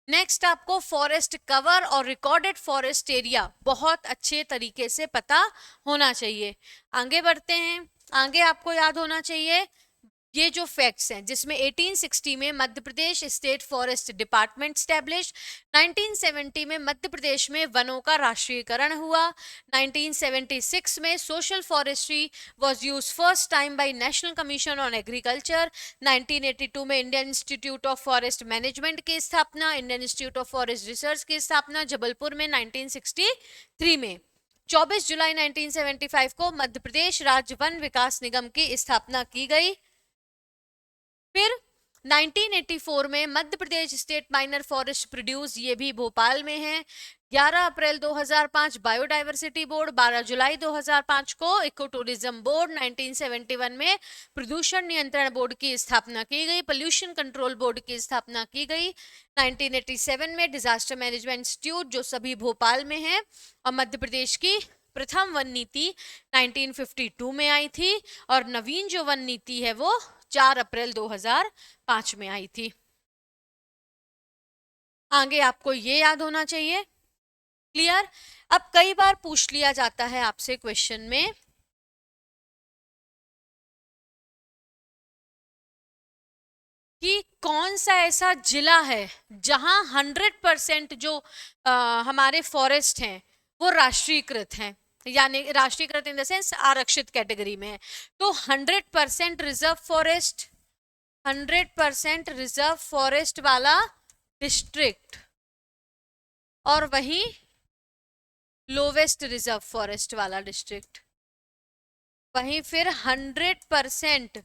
नेक्स्ट आपको फॉरेस्ट कवर और रिकॉर्डेड फॉरेस्ट एरिया बहुत अच्छे तरीके से पता होना चाहिए। आगे बढ़ते हैं। आगे आपको याद होना चाहिए ये जो फैक्ट्स हैं, जिसमें 1860 में मध्य Pradesh state forest department establish, 1970 में मध्य प्रदेश में वनों का राष्ट्रीयकरण हुआ, 1976 में social forestry was used first time by national commission on agriculture, 1982 में Indian institute of forest management की स्थापना, Indian institute of forest research की स्थापना जबलपुर में 1963 में, 24 जुलाई 1975 को मध्य प्रदेश राज्य वन विकास निगम की स्थापना की गई। फिर 1984 में मध्य Pradesh state minor forest produce, ये भी भोपाल में है। 11 अप्रैल 2005 बायोडायवर्सिटी बोर्ड, 12 जुलाई 2005 को इको टूरिज्म बोर्ड, 1971 में प्रदूषण नियंत्रण बोर्ड की स्थापना की गई, पोल्यूशन कंट्रोल बोर्ड की स्थापना की गई। 1987 में डिजास्टर मैनेजमेंट इंस्टीट्यूट, जो सभी भोपाल में है। और मध्य प्रदेश की प्रथम वन नीति 1952 में आई थी, और नवीन जो वन नीति है वो 4 अप्रैल 2005 में आई थी। आगे आपको ये याद होना चाहिए। क्लियर? अब कई बार पूछ लिया जाता है आपसे क्वेश्चन में कि कौन सा ऐसा जिला है जहां 100% जो हमारे फॉरेस्ट हैं वो राष्ट्रीयकृत हैं, यानी राष्ट्रीयकृत इन द सेंस आरक्षित कैटेगरी में है। तो 100% रिजर्व फॉरेस्ट, 100% रिजर्व फॉरेस्ट वाला डिस्ट्रिक्ट, और वहीं लोवेस्ट रिजर्व फॉरेस्ट वाला डिस्ट्रिक्ट, वहीं फिर 100%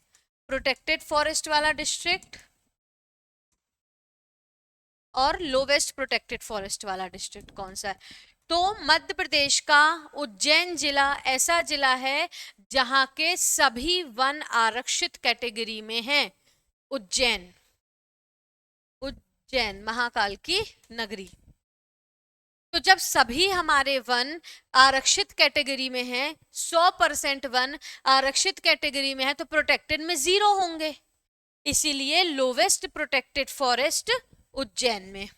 प्रोटेक्टेड फॉरेस्ट वाला डिस्ट्रिक्ट और लोवेस्ट प्रोटेक्टेड फॉरेस्ट वाला डिस्ट्रिक्ट कौन सा है? तो मध्य प्रदेश का उज्जैन जिला ऐसा जिला है जहां के सभी वन आरक्षित कैटेगरी में हैं। उज्जैन, उज्जैन महाकाल की नगरी। तो जब सभी हमारे वन आरक्षित कैटेगरी में हैं, 100% वन आरक्षित कैटेगरी में है, तो प्रोटेक्टेड में 0 होंगे, इसीलिए लोवेस्ट प्रोटेक्टेड फॉरेस्ट उज्जैन में।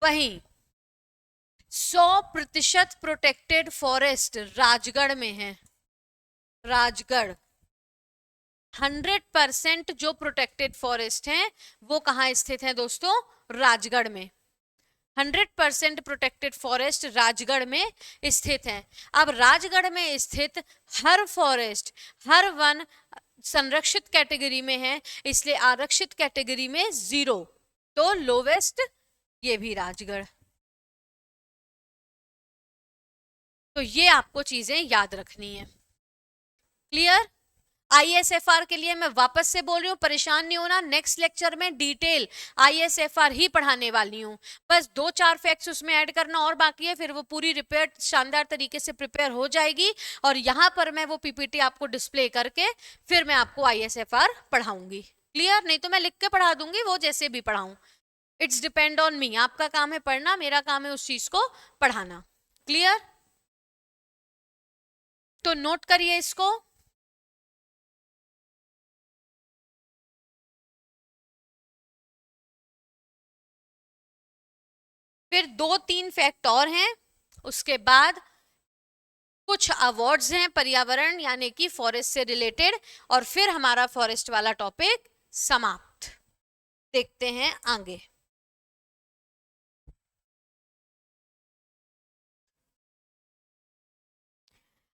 वहीं 100% प्रोटेक्टेड फॉरेस्ट राजगढ़ में है। राजगढ़ 100% जो प्रोटेक्टेड फॉरेस्ट हैं वो कहाँ स्थित है दोस्तों? राजगढ़ में। 100% प्रोटेक्टेड फॉरेस्ट राजगढ़ में स्थित है। अब राजगढ़ में स्थित हर फॉरेस्ट, हर वन संरक्षित कैटेगरी में है, इसलिए आरक्षित कैटेगरी में 0, तो लोवेस्ट ये भी राजगढ़। तो ये आपको चीजें याद रखनी है। क्लियर? आईएसएफआर के लिए मैं वापस से बोल रही हूँ, परेशान नहीं होना, नेक्स्ट लेक्चर में डिटेल आईएसएफआर ही पढ़ाने वाली हूँ। बस 2-4 फैक्ट्स उसमें ऐड करना और बाकी है, फिर वो पूरी रिपेयर शानदार तरीके से प्रिपेयर हो जाएगी, और यहाँ पर मैं वो पीपीटी आपको डिस्प्ले करके फिर मैं आपको आईएसएफआर पढ़ाऊंगी। क्लियर? नहीं तो मैं लिख के पढ़ा दूंगी, वो जैसे भी पढ़ाऊं, इट्स डिपेंड ऑन मी। आपका काम है पढ़ना, मेरा काम है उस चीज को पढ़ाना। क्लियर? तो नोट करिए इसको। फिर 2-3 फैक्ट और हैं, उसके बाद कुछ अवार्ड्स हैं पर्यावरण यानी कि फॉरेस्ट से रिलेटेड, और फिर हमारा फॉरेस्ट वाला टॉपिक समाप्त। देखते हैं आगे।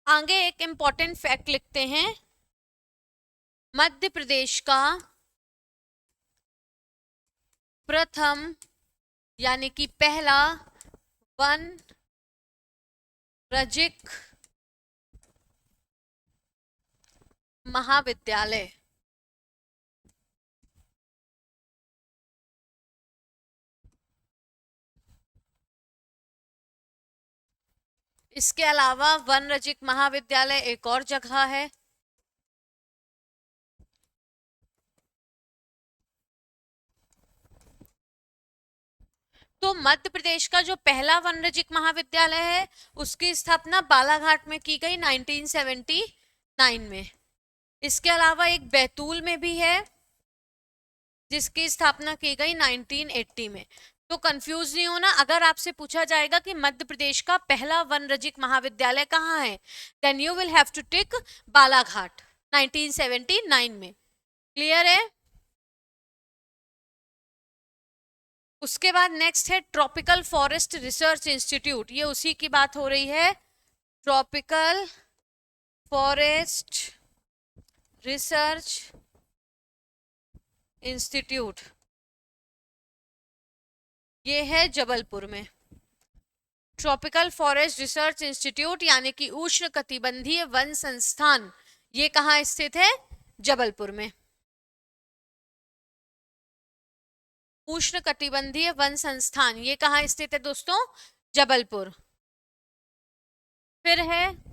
आगे एक इंपॉर्टेंट फैक्ट लिखते हैं। मध्य प्रदेश का प्रथम यानी कि पहला वन रजिक महाविद्यालय इसके अलावा वन रजिक महाविद्यालय एक और जगह है। तो मध्य प्रदेश का जो पहला वन रजिक महाविद्यालय है उसकी स्थापना बालाघाट में की गई 1979 में। इसके अलावा एक बैतूल में भी है जिसकी स्थापना की गई 1980 में। तो कंफ्यूज नहीं होना, अगर आपसे पूछा जाएगा कि मध्य प्रदेश का पहला वन रजिक महाविद्यालय कहाँ है, then you will have to tick Balaghat 1979 में। क्लियर है? उसके बाद नेक्स्ट है ट्रॉपिकल फॉरेस्ट रिसर्च इंस्टीट्यूट। ये उसी की बात हो रही है, ट्रॉपिकल फॉरेस्ट रिसर्च इंस्टीट्यूट। ये है जबलपुर में। ट्रॉपिकल फॉरेस्ट रिसर्च इंस्टीट्यूट यानी कि उष्ण कटिबंधीय वन संस्थान, ये कहाँ स्थित है? जबलपुर में। उष्ण कटिबंधीय वन संस्थान ये कहाँ स्थित है दोस्तों? जबलपुर। फिर है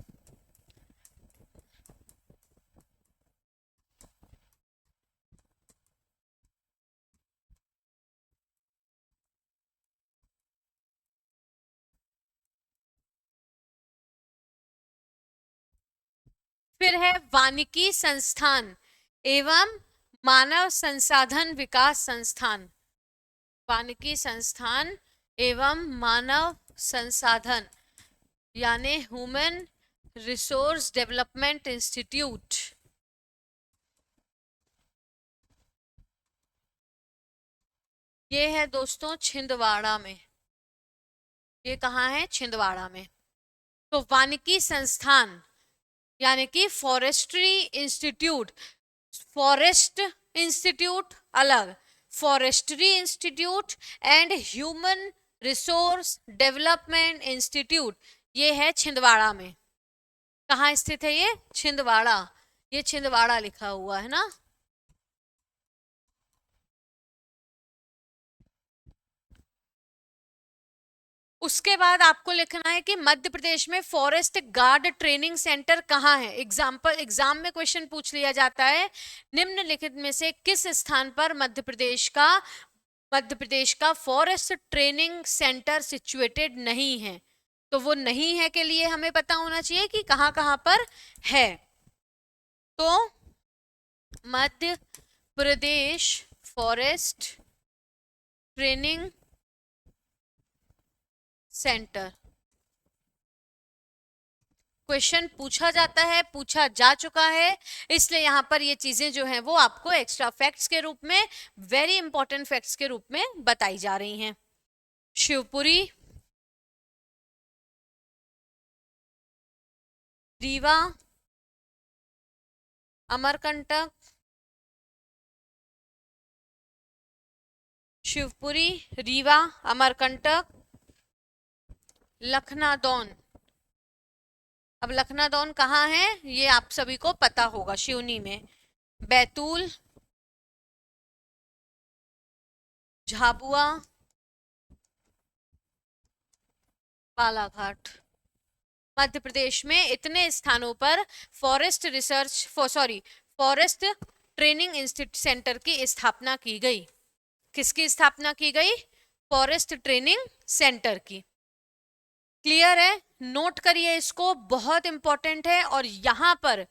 वानिकी संस्थान एवं मानव संसाधन विकास संस्थान। वानिकी संस्थान एवं मानव संसाधन यानी ह्यूमन रिसोर्स डेवलपमेंट इंस्टीट्यूट। ये है दोस्तों छिंदवाड़ा में। ये कहाँ है? छिंदवाड़ा में। तो वानिकी संस्थान यानी कि फॉरेस्ट्री इंस्टीट्यूट, फॉरेस्ट इंस्टीट्यूट अलग, forestry institute and human resource development institute, ये है छिंदवाड़ा में। कहाँ स्थित है ये? छिंदवाड़ा। ये छिंदवाड़ा लिखा हुआ है ना। उसके बाद आपको लिखना है कि मध्य प्रदेश में फॉरेस्ट गार्ड ट्रेनिंग सेंटर कहाँ है। एग्जाम में क्वेश्चन पूछ लिया जाता है, निम्नलिखित में से किस स्थान पर मध्य प्रदेश का फॉरेस्ट ट्रेनिंग सेंटर सिचुएटेड नहीं है। तो वो नहीं है के लिए हमें पता होना चाहिए कि कहाँ कहाँ पर है। तो मध्य प्रदेश फॉरेस्ट ट्रेनिंग सेंटर क्वेश्चन पूछा जाता है, पूछा जा चुका है, इसलिए यहां पर ये चीजें जो हैं वो आपको एक्स्ट्रा फैक्ट्स के रूप में, वेरी इंपॉर्टेंट फैक्ट्स के रूप में बताई जा रही हैं। शिवपुरी, रीवा, अमरकंटक, शिवपुरी, रीवा, अमरकंटक, लखनादौन। अब लखनादौन कहाँ है ये आप सभी को पता होगा, शिवनी में। बैतूल, झाबुआ, बालाघाट। मध्य प्रदेश में इतने स्थानों पर फॉरेस्ट ट्रेनिंग इंस्टीट्यूट सेंटर की स्थापना की गई। किसकी स्थापना की गई? फॉरेस्ट ट्रेनिंग सेंटर की। क्लियर है? नोट करिए इसको, बहुत इंपॉर्टेंट है। और यहां पर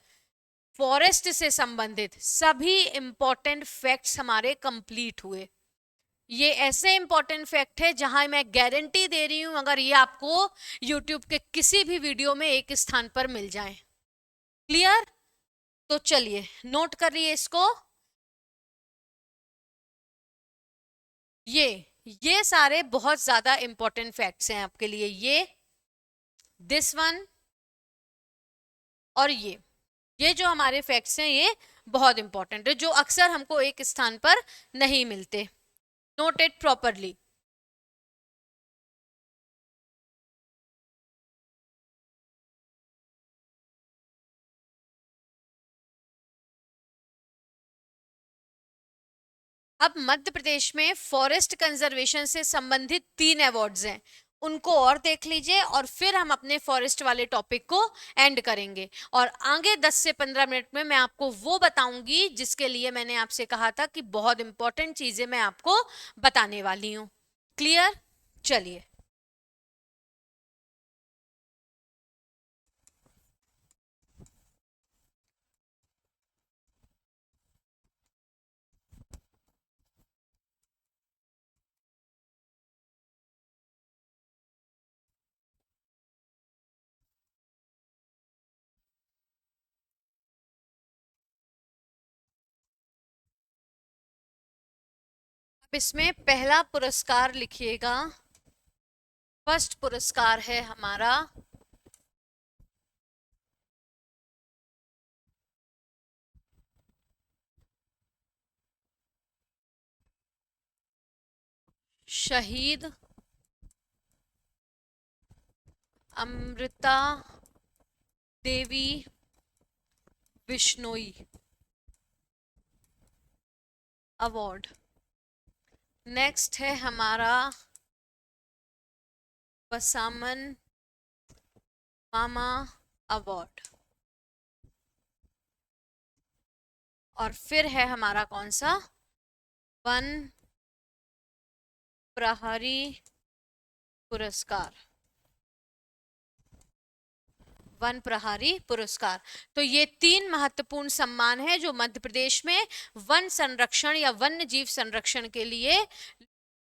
फॉरेस्ट से संबंधित सभी इंपॉर्टेंट फैक्ट्स हमारे कंप्लीट हुए। ये ऐसे इंपॉर्टेंट फैक्ट है जहां मैं गारंटी दे रही हूं अगर ये आपको यूट्यूब के किसी भी वीडियो में एक स्थान पर मिल जाए। क्लियर? तो चलिए नोट करिए इसको। ये सारे बहुत ज्यादा इंपॉर्टेंट फैक्ट्स हैं आपके लिए। ये दिस वन और ये जो हमारे फैक्ट्स हैं ये बहुत इंपॉर्टेंट है, जो अक्सर हमको एक स्थान पर नहीं मिलते। Note it properly. अब मध्य प्रदेश में फॉरेस्ट कंजर्वेशन से संबंधित 3 अवार्ड्स हैं। उनको और देख लीजिए और फिर हम अपने फॉरेस्ट वाले टॉपिक को एंड करेंगे। और आगे 10 से 15 मिनट में मैं आपको वो बताऊंगी जिसके लिए मैंने आपसे कहा था कि बहुत इंपॉर्टेंट चीजें मैं आपको बताने वाली हूँ। क्लियर? चलिए। अब इसमें पहला पुरस्कार लिखिएगा। फर्स्ट पुरस्कार है हमारा शहीद अमृता देवी बिश्नोई अवार्ड। नेक्स्ट है हमारा बसामन मामा अवार्ड। और फिर है हमारा कौन सा? वन प्रहरी पुरस्कार। वन प्रहरी पुरस्कार। तो ये 3 महत्वपूर्ण सम्मान है जो मध्य प्रदेश में वन संरक्षण या वन्य जीव संरक्षण के लिए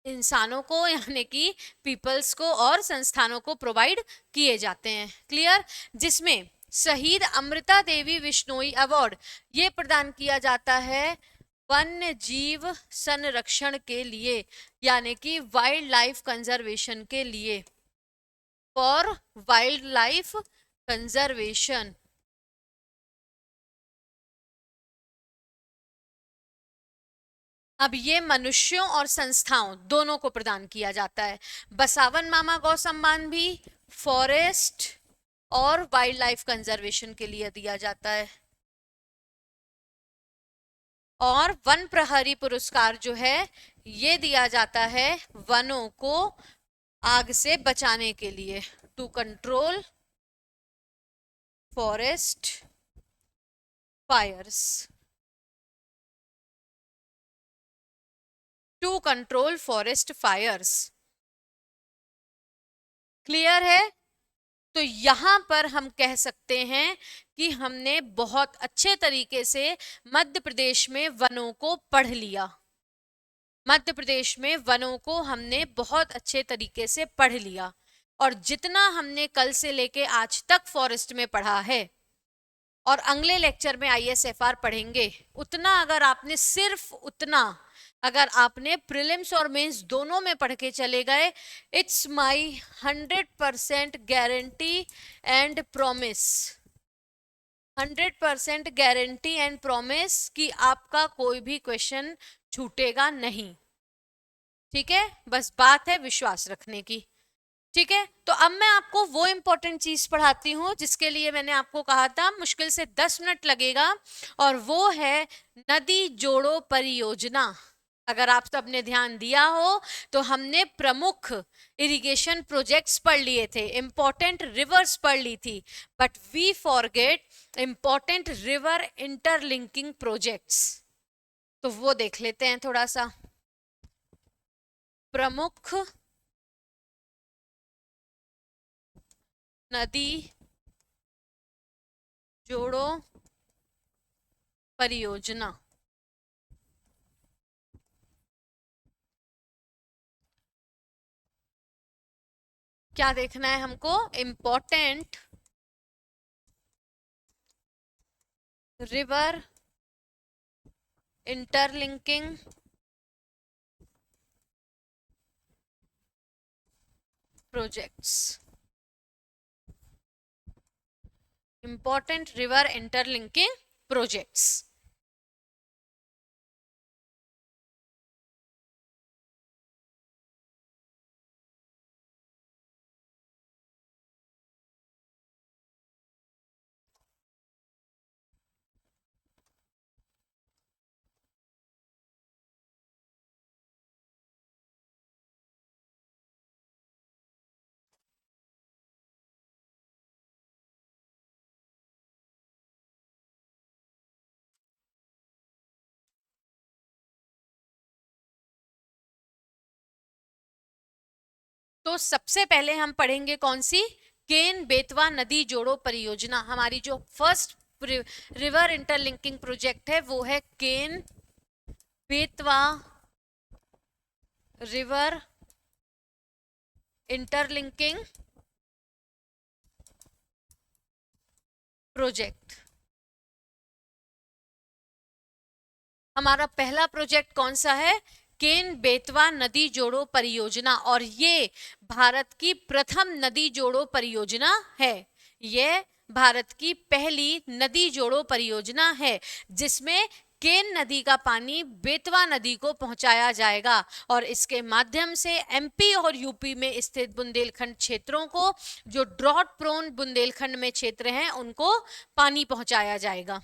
इंसानों को यानी कि पीपल्स को और संस्थानों को प्रोवाइड किए जाते हैं। क्लियर? जिसमें शहीद अमृता देवी बिश्नोई अवार्ड ये प्रदान किया जाता है वन्य जीव संरक्षण के लिए यानी कि वाइल्ड लाइफ कंजर्वेशन के लिए, फॉर वाइल्ड लाइफ कंजर्वेशन। अब ये मनुष्यों और संस्थाओं दोनों को प्रदान किया जाता है। बसावन मामा गौ सम्मान भी फॉरेस्ट और वाइल्ड लाइफ कंजर्वेशन के लिए दिया जाता है। और वन प्रहरी पुरस्कार जो है ये दिया जाता है वनों को आग से बचाने के लिए, to control forest fires, to control forest fires. Clear है? तो यहां पर हम कह सकते हैं कि हमने बहुत अच्छे तरीके से मध्य प्रदेश में वनों को पढ़ लिया। मध्य प्रदेश में वनों को हमने बहुत अच्छे तरीके से पढ़ लिया। और जितना हमने कल से लेके आज तक फॉरेस्ट में पढ़ा है और अगले लेक्चर में आईएसएफआर पढ़ेंगे, उतना अगर आपने सिर्फ उतना अगर आपने प्रीलिम्स और मेंस दोनों में पढ़ के चले गए, it's my 100% guarantee and promise, 100% guarantee and promise कि आपका कोई भी क्वेश्चन छूटेगा नहीं। ठीक है? बस बात है विश्वास रखने की। ठीक है? तो अब मैं आपको वो इंपॉर्टेंट चीज पढ़ाती हूँ जिसके लिए मैंने आपको कहा था मुश्किल से 10 मिनट लगेगा, और वो है नदी जोड़ो परियोजना। अगर आप सबने ध्यान दिया हो तो हमने प्रमुख इरिगेशन प्रोजेक्ट्स पढ़ लिए थे, इंपॉर्टेंट रिवर्स पढ़ ली थी, but we forget important river interlinking projects. तो वो देख लेते हैं थोड़ा सा। प्रमुख नदी जोड़ो परियोजना। क्या देखना है हमको? Important river interlinking projects. Important river interlinking projects. तो सबसे पहले हम पढ़ेंगे कौन सी, केन बेतवा नदी जोड़ो परियोजना। हमारी जो फर्स्ट रिवर इंटरलिंकिंग प्रोजेक्ट है वो है Ken Betwa river interlinking project. हमारा पहला प्रोजेक्ट कौन सा है, केन बेतवा नदी जोड़ो परियोजना, और ये भारत की प्रथम नदी जोड़ो परियोजना है। ये भारत की पहली नदी जोड़ो परियोजना है जिसमें केन नदी का पानी बेतवा नदी को पहुंचाया जाएगा और इसके माध्यम से एमपी और यूपी में स्थित बुंदेलखंड क्षेत्रों को, जो ड्रॉट प्रोन बुंदेलखंड में क्षेत्र हैं, उनको पानी पहुंचाया जाएगा।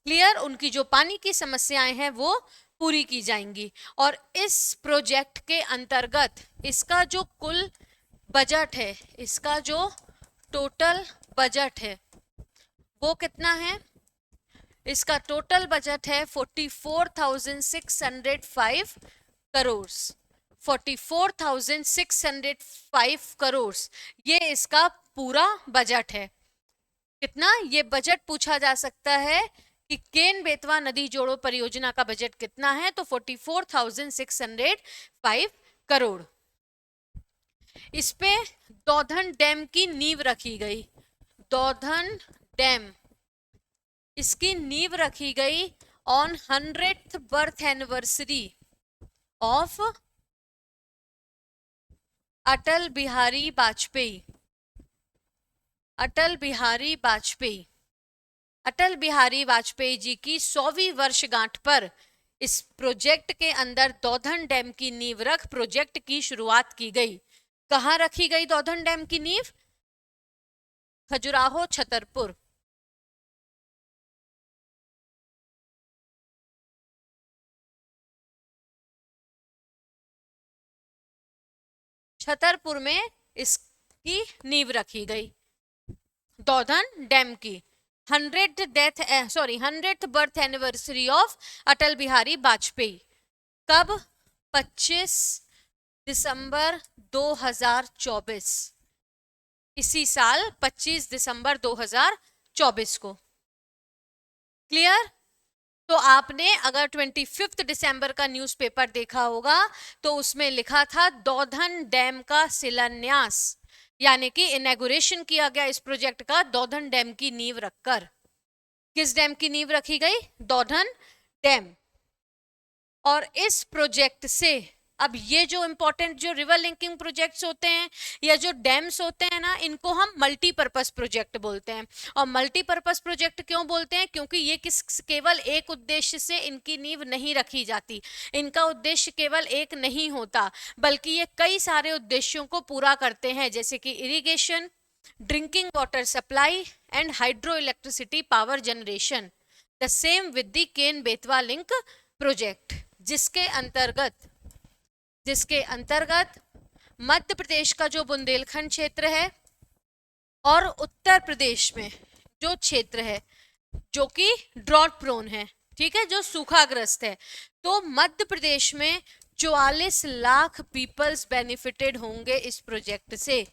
क्लियर, उनकी जो पानी की समस्याएं हैं वो पूरी की जाएंगी। और इस प्रोजेक्ट के अंतर्गत इसका जो कुल बजट है, इसका जो टोटल बजट है वो कितना है, इसका टोटल बजट है 44,605 करोड़। 44,605 करोड़ ये इसका पूरा बजट है। कितना, ये बजट पूछा जा सकता है कि केन बेतवा नदी जोड़ो परियोजना का बजट कितना है, तो 44,605 करोड़। इस पे दौधन डैम की नींव रखी गई। दौधन डैम, इसकी नींव रखी गई on 100th birth anniversary of Atal Bihari Vajpayee. Atal Bihari Vajpayee, Atal Bihari Vajpayee ji की 100वीं वर्षगांठ पर इस प्रोजेक्ट के अंदर दौधन डैम की नींव रख प्रोजेक्ट की शुरुआत की गई। कहाँ रखी गई दौधन डैम की नींव, खजुराहो छतरपुर। छतरपुर में इसकी नींव रखी गई दौधन डैम की। 100th birth anniversary of Atal Bihari Vajpayee कब, 25 दिसंबर 2024, इसी साल 25 दिसंबर 2024 को। क्लियर, तो आपने अगर 25 दिसंबर का न्यूज़पेपर देखा होगा तो उसमें लिखा था दौधन डैम का शिलान्यास, यानी कि इनॉग्रेशन किया गया इस प्रोजेक्ट का दौधन डैम की नींव रखकर। किस डैम की नींव रखी गई, दौधन डैम। और इस प्रोजेक्ट से अब ये जो इंपॉर्टेंट जो रिवर लिंकिंग प्रोजेक्ट्स होते हैं या जो डैम्स होते हैं ना, इनको हम मल्टीपर्पस प्रोजेक्ट बोलते हैं। और मल्टीपर्पस प्रोजेक्ट क्यों बोलते हैं, क्योंकि ये केवल एक उद्देश्य से इनकी नींव नहीं रखी जाती, इनका उद्देश्य केवल एक नहीं होता, बल्कि ये कई सारे उद्देश्यों को पूरा करते हैं, जैसे कि irrigation, drinking water supply and hydro electricity power generation. The same with the Ken Betwa link project, जिसके अंतर्गत मध्य प्रदेश का जो बुंदेलखंड क्षेत्र है और उत्तर प्रदेश में जो क्षेत्र है जो कि ड्रॉट प्रोन है, ठीक है, जो सूखाग्रस्त है, तो मध्य प्रदेश में 44 लाख पीपल्स बेनिफिटेड होंगे इस प्रोजेक्ट से,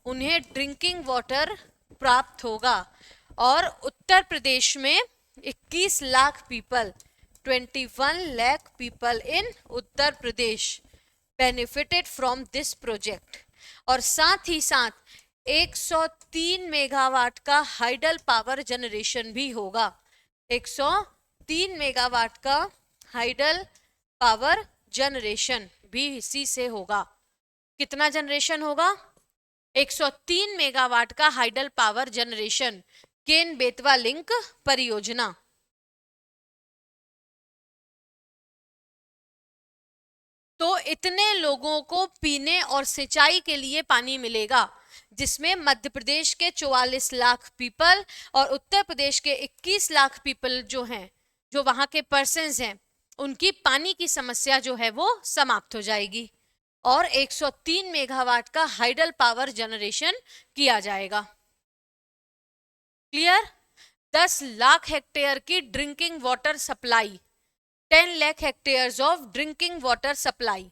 उन्हें ड्रिंकिंग वाटर प्राप्त होगा। और उत्तर प्रदेश में 21 lakh people, 21 lakh people in Uttar Pradesh benefited from this project. और साथ ही साथ 103 मेगावाट का हाइडल पावर जनरेशन भी होगा। 103 मेगावाट का हाइडल पावर जनरेशन भी इसी से होगा। कितना जनरेशन होगा, 103 मेगावाट का हाइडल पावर जनरेशन, केन बेतवा लिंक परियोजना। तो इतने लोगों को पीने और सिंचाई के लिए पानी मिलेगा, जिसमें मध्य प्रदेश के 44 लाख पीपल और उत्तर प्रदेश के 21 लाख पीपल जो हैं, जो वहां के पर्सन्स हैं, उनकी पानी की समस्या जो है वो समाप्त हो जाएगी और 103 मेगावाट का हाइडल पावर जनरेशन किया जाएगा। क्लियर, 10 लाख हेक्टेयर की drinking water supply, 10 lakh hectares of drinking water supply.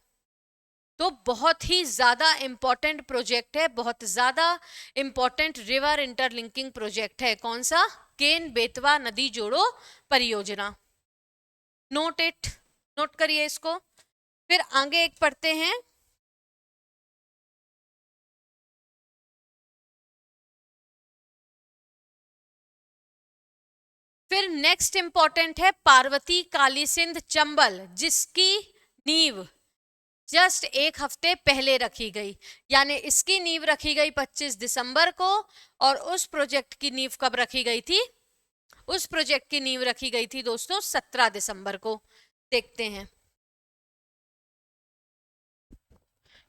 तो बहुत ही ज्यादा इंपॉर्टेंट प्रोजेक्ट है, बहुत ज्यादा इंपॉर्टेंट रिवर इंटरलिंकिंग प्रोजेक्ट है। कौन सा? केन बेतवा नदी जोड़ो परियोजना। नोट इट, नोट करिए इसको। फिर आगे एक पढ़ते हैं। फिर नेक्स्ट इंपॉर्टेंट है पार्वती काली सिंध चंबल, जिसकी नींव जस्ट एक हफ्ते पहले रखी गई। यानी इसकी नींव रखी गई 25 दिसंबर को, और उस प्रोजेक्ट की नींव कब रखी गई थी? उस प्रोजेक्ट की नींव रखी गई थी दोस्तों 17 दिसंबर को। देखते हैं।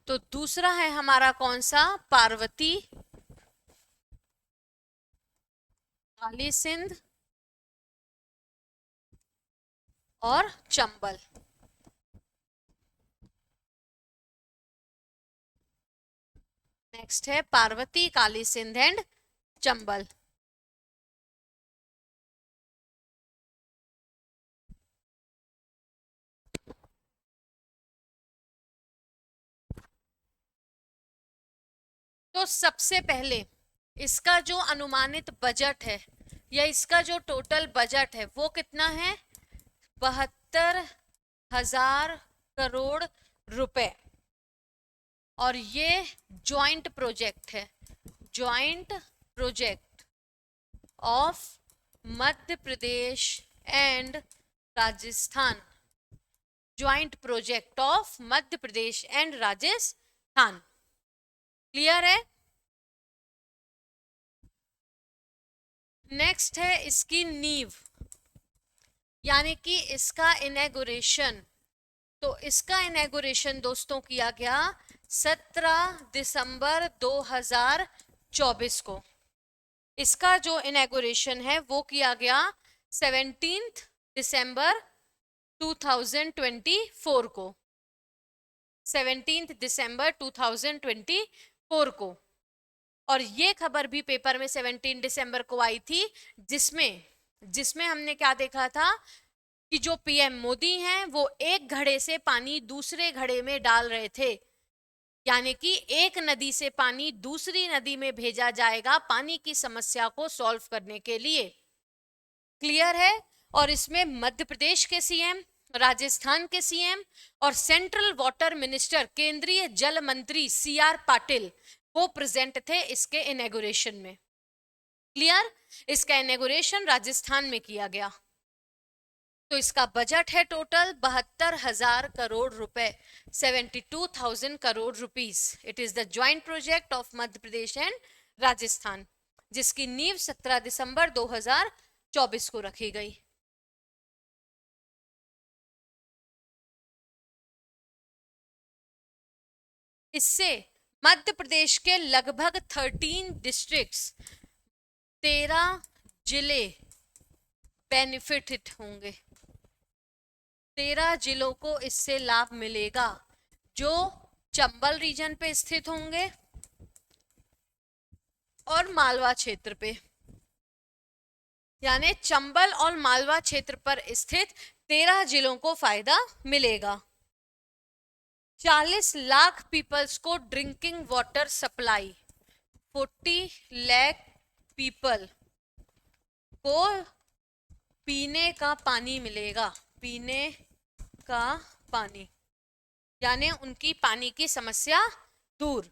तो दूसरा है हमारा कौन सा? पार्वती काली सिंध और चंबल। नेक्स्ट है पार्वती काली सिंध एंड चंबल। तो सबसे पहले इसका जो अनुमानित बजट है, या इसका जो टोटल बजट है, वो कितना है? 72,000 करोड़ रुपए। और ये जॉइंट प्रोजेक्ट है, joint project of Madhya Pradesh and Rajasthan, joint project of Madhya Pradesh and Rajasthan. Clear है? नेक्स्ट है इसकी नींव, यानी कि इसका इनॉग्रेशन। तो इसका इनॉग्रेशन दोस्तों किया गया 17 दिसंबर 2024 को। इसका जो इनॉग्रेशन है वो किया गया 17 दिसंबर 2024 को, 17 दिसंबर 2024 को। और ये खबर भी पेपर में 17 दिसंबर को आई थी, जिसमें जिसमें हमने क्या देखा था कि जो पीएम मोदी हैं वो एक घड़े से पानी दूसरे घड़े में डाल रहे थे। यानी कि एक नदी से पानी दूसरी नदी में भेजा जाएगा पानी की समस्या को सॉल्व करने के लिए। क्लियर है? और इसमें मध्य प्रदेश के सीएम, राजस्थान के सीएम और सेंट्रल वाटर मिनिस्टर, केंद्रीय जल मंत्री सीआर पाटिल, वो प्रेजेंट थे इसके इनॉग्रेशन में। क्लियर? इसका इनॉग्रेशन राजस्थान में किया गया। तो इसका बजट है टोटल 72,000 करोड़ रुपए, 72,000 crore rupees. It is the joint project of Madhya Pradesh and Rajasthan, जिसकी नींव 17 दिसंबर 2024 को रखी गई। इससे मध्य प्रदेश के लगभग 13 डिस्ट्रिक्ट्स, 13 जिले बेनिफिटेड होंगे। 13 जिलों को इससे लाभ मिलेगा, जो चंबल रीजन पे स्थित होंगे और मालवा क्षेत्र पे। यानी चंबल और मालवा क्षेत्र पर स्थित 13 जिलों को फायदा मिलेगा। 40 लाख पीपल्स को drinking water supply, 40 lakh people को पीने का पानी मिलेगा, पीने का पानी, यानी उनकी पानी की समस्या दूर,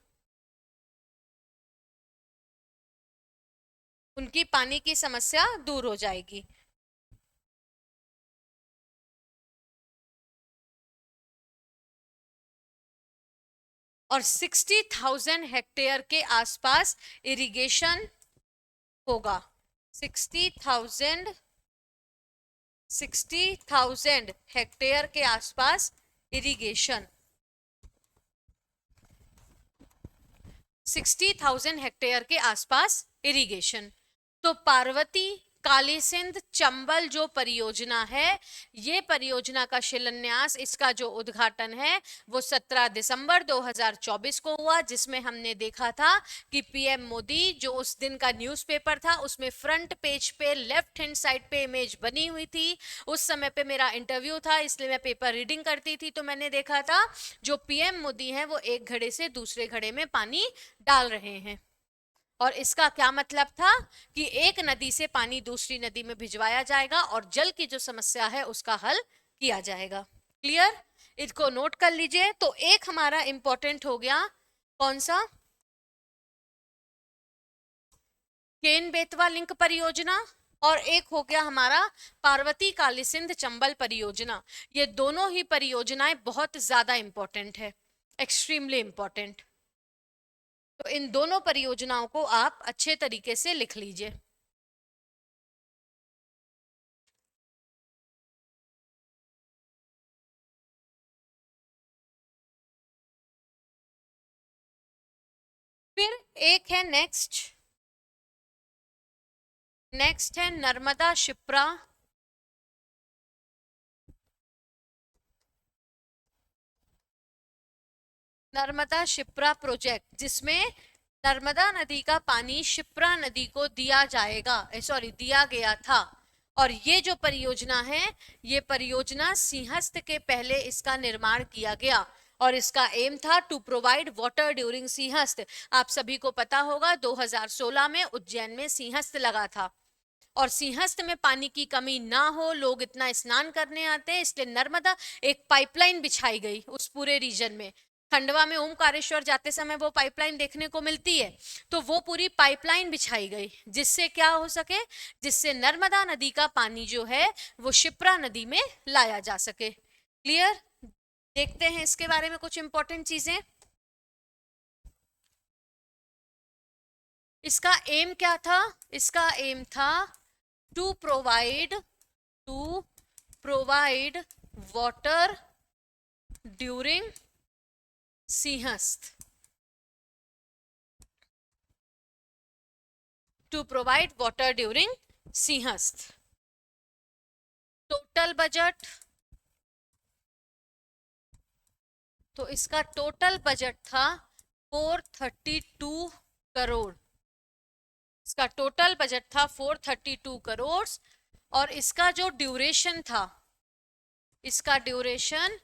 उनकी पानी की समस्या दूर हो जाएगी। और 60,000 हेक्टेयर के आसपास इरिगेशन होगा। 60,000 हेक्टेयर के आसपास इरिगेशन, 60,000 हेक्टेयर के आसपास इरिगेशन। तो पार्वती काली सिंध चंबल जो परियोजना है, ये परियोजना का शिलान्यास, इसका जो उद्घाटन है वो 17 दिसंबर 2024 को हुआ, जिसमें हमने देखा था कि पीएम मोदी, जो उस दिन का न्यूज़पेपर था उसमें फ्रंट पेज पे लेफ्ट हैंड साइड पे इमेज बनी हुई थी। उस समय पे मेरा इंटरव्यू था, इसलिए मैं पेपर रीडिंग करती थी, तो मैंने देखा था जो पीएम मोदी है वो एक घड़े से दूसरे घड़े में पानी डाल रहे हैं। और इसका क्या मतलब था कि एक नदी से पानी दूसरी नदी में भिजवाया जाएगा और जल की जो समस्या है उसका हल किया जाएगा। क्लियर? इसको नोट कर लीजिए। तो एक हमारा इंपॉर्टेंट हो गया, कौन सा? केन बेतवा लिंक परियोजना। और एक हो गया हमारा पार्वती काली सिंध चंबल परियोजना। ये दोनों ही परियोजनाएं बहुत ज्यादा इंपॉर्टेंट है, एक्सट्रीमली इंपॉर्टेंट। तो इन दोनों परियोजनाओं को आप अच्छे तरीके से लिख लीजिए। फिर एक है नेक्स्ट है नर्मदा शिप्रा। नर्मदा शिप्रा प्रोजेक्ट, जिसमें नर्मदा नदी का पानी शिप्रा नदी को दिया जाएगा, सॉरी दिया गया था। और ये जो परियोजना है, ये परियोजना सिंहस्थ के पहले इसका निर्माण किया गया और इसका एम था to provide water during Simhastha. आप सभी को पता होगा 2016 में उज्जैन में सिंहस्थ लगा था और सिंहस्थ में पानी की कमी ना हो, लोग इतना स्नान करने आते हैं, इसलिए नर्मदा एक पाइपलाइन बिछाई गई उस पूरे रीजन में। खंडवा में ओमकारेश्वर जाते समय वो पाइपलाइन देखने को मिलती है, तो वो पूरी पाइपलाइन बिछाई गई, जिससे क्या हो सके, जिससे नर्मदा नदी का पानी जो है वो शिप्रा नदी में लाया जा सके। क्लियर? देखते हैं इसके बारे में कुछ इंपॉर्टेंट चीजें। इसका एम क्या था? इसका एम था to provide water during Simhastha. To provide water during Simhastha. Total budget, तो इसका टोटल बजट था 432 करोड़। इसका टोटल बजट था 432 करोड़। और इसका जो ड्यूरेशन था, इसका ड्यूरेशन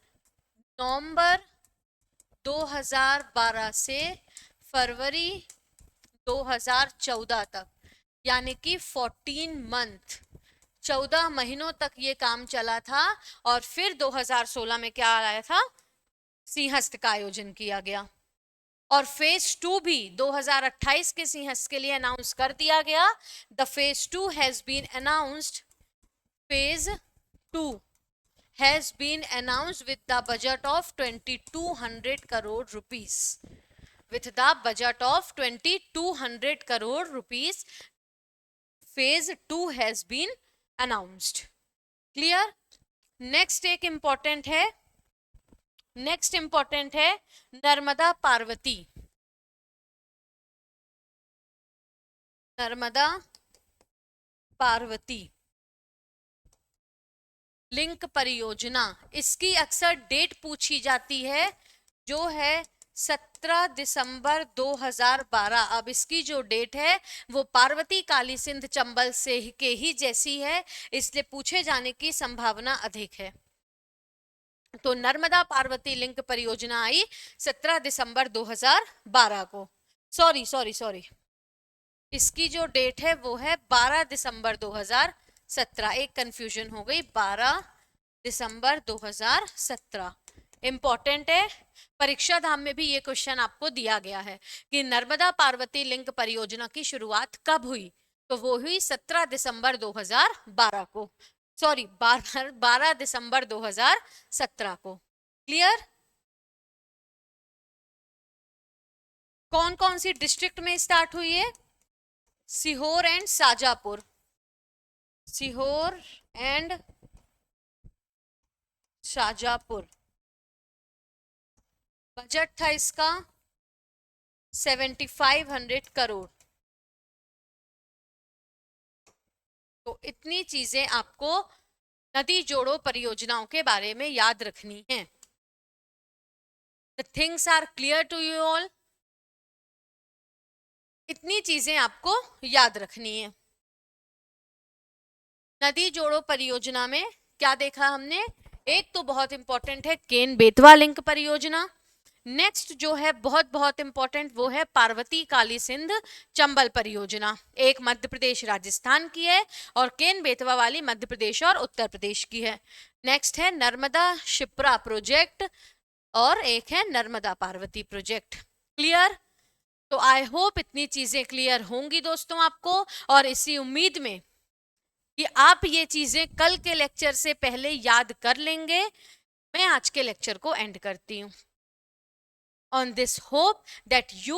नवंबर 2012 से फरवरी 2014 तक, यानी कि 14 मंथ, 14 महीनों तक ये काम चला था। और फिर 2016 में क्या आया था? सिंहस्थ का आयोजन किया गया। और फेज 2 भी 2028 के सिंहस्थ के लिए अनाउंस कर दिया गया। The phase 2 has been announced. Phase 2 has been announced with the budget of 2200 crore rupees. With the budget of 2200 crore rupees, phase 2 has been announced. Clear? Next एक important है, नेक्स्ट इंपॉर्टेंट है नर्मदा पार्वती। नर्मदा पार्वती लिंक परियोजना। इसकी अक्सर डेट पूछी जाती है, जो है 17 दिसंबर 2012। अब इसकी जो डेट है वो पार्वती काली सिंध चंबल से के ही जैसी है, इसलिए पूछे जाने की संभावना अधिक है। तो नर्मदा पार्वती लिंक परियोजना आई 17 दिसंबर 2012 को। सॉरी सॉरी सॉरी, इसकी जो डेट है वो है 12 दिसंबर 2017। एक कंफ्यूजन हो गई, 12 दिसंबर 2017 इंपॉर्टेंट है। परीक्षा धाम में भी ये क्वेश्चन आपको दिया गया है कि नर्मदा पार्वती लिंक परियोजना की शुरुआत कब हुई, तो वो हुई 17 दिसंबर 2012 को, सॉरी 12 दिसंबर 2017 को। क्लियर? कौन कौन सी डिस्ट्रिक्ट में स्टार्ट हुई है? Sehore and Shajapur. Sehore and Shajapur. Budget था इसका 7500 करोड़। तो इतनी चीजें आपको नदी जोड़ो परियोजनाओं के बारे में याद रखनी है। The things are clear to you all. इतनी चीजें आपको याद रखनी है। नदी जोड़ो परियोजना में क्या देखा हमने? एक तो बहुत इंपॉर्टेंट है केन बेतवा लिंक परियोजना। नेक्स्ट जो है बहुत बहुत इंपॉर्टेंट वो है पार्वती काली सिंध चंबल परियोजना। एक मध्य प्रदेश राजस्थान की है और केन बेतवा वाली मध्य प्रदेश और उत्तर प्रदेश की है। नेक्स्ट है नर्मदा शिप्रा प्रोजेक्ट और एक है नर्मदा पार्वती प्रोजेक्ट। क्लियर? तो आई होप इतनी चीजें क्लियर होंगी दोस्तों आपको, और इसी उम्मीद में कि आप ये चीजें कल के लेक्चर से पहले याद कर लेंगे, मैं आज के लेक्चर को एंड करती हूं। On this hope that you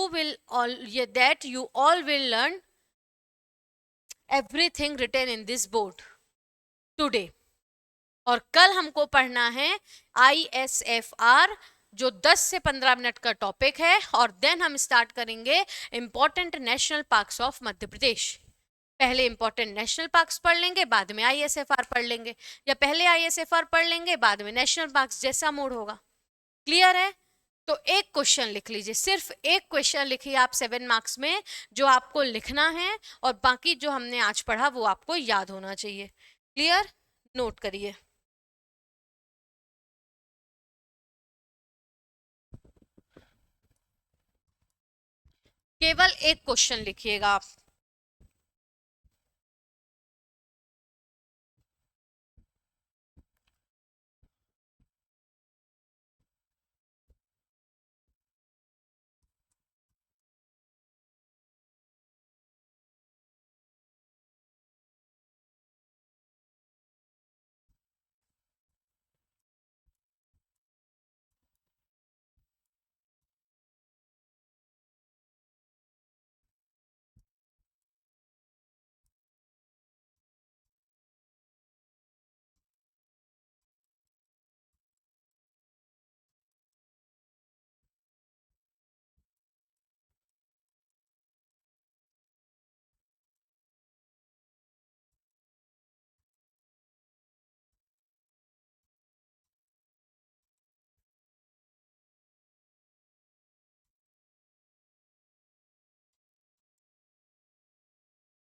all will learn everything written in this board today। और कल हमको पढ़ना है ISFR जो 10 से 15 मिनट का टॉपिक है, और देन हम स्टार्ट करेंगे important national parks of Madhya Pradesh. पहले इंपॉर्टेंट नेशनल पार्क्स पढ़ लेंगे, बाद में ISFR पढ़ लेंगे, या पहले ISFR पढ़ लेंगे बाद में नेशनल पार्क्स, जैसा मूड होगा। क्लियर है? तो एक क्वेश्चन लिख लीजिए, सिर्फ एक क्वेश्चन लिखिए आप 7 मार्क्स में, जो आपको लिखना है, और बाकी जो हमने आज पढ़ा वो आपको याद होना चाहिए। क्लियर? नोट करिए। केवल एक क्वेश्चन लिखिएगा आप।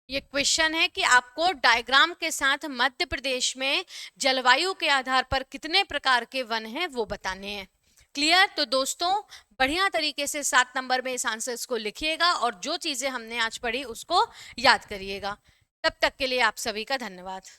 ये क्वेश्चन है कि आपको डायग्राम के साथ मध्य प्रदेश में जलवायु के आधार पर कितने प्रकार के वन हैं वो बताने हैं। क्लियर? तो दोस्तों बढ़िया तरीके से 7 नंबर में इस आंसर्स को लिखिएगा, और जो चीजें हमने आज पढ़ी उसको याद करिएगा। तब तक के लिए आप सभी का धन्यवाद।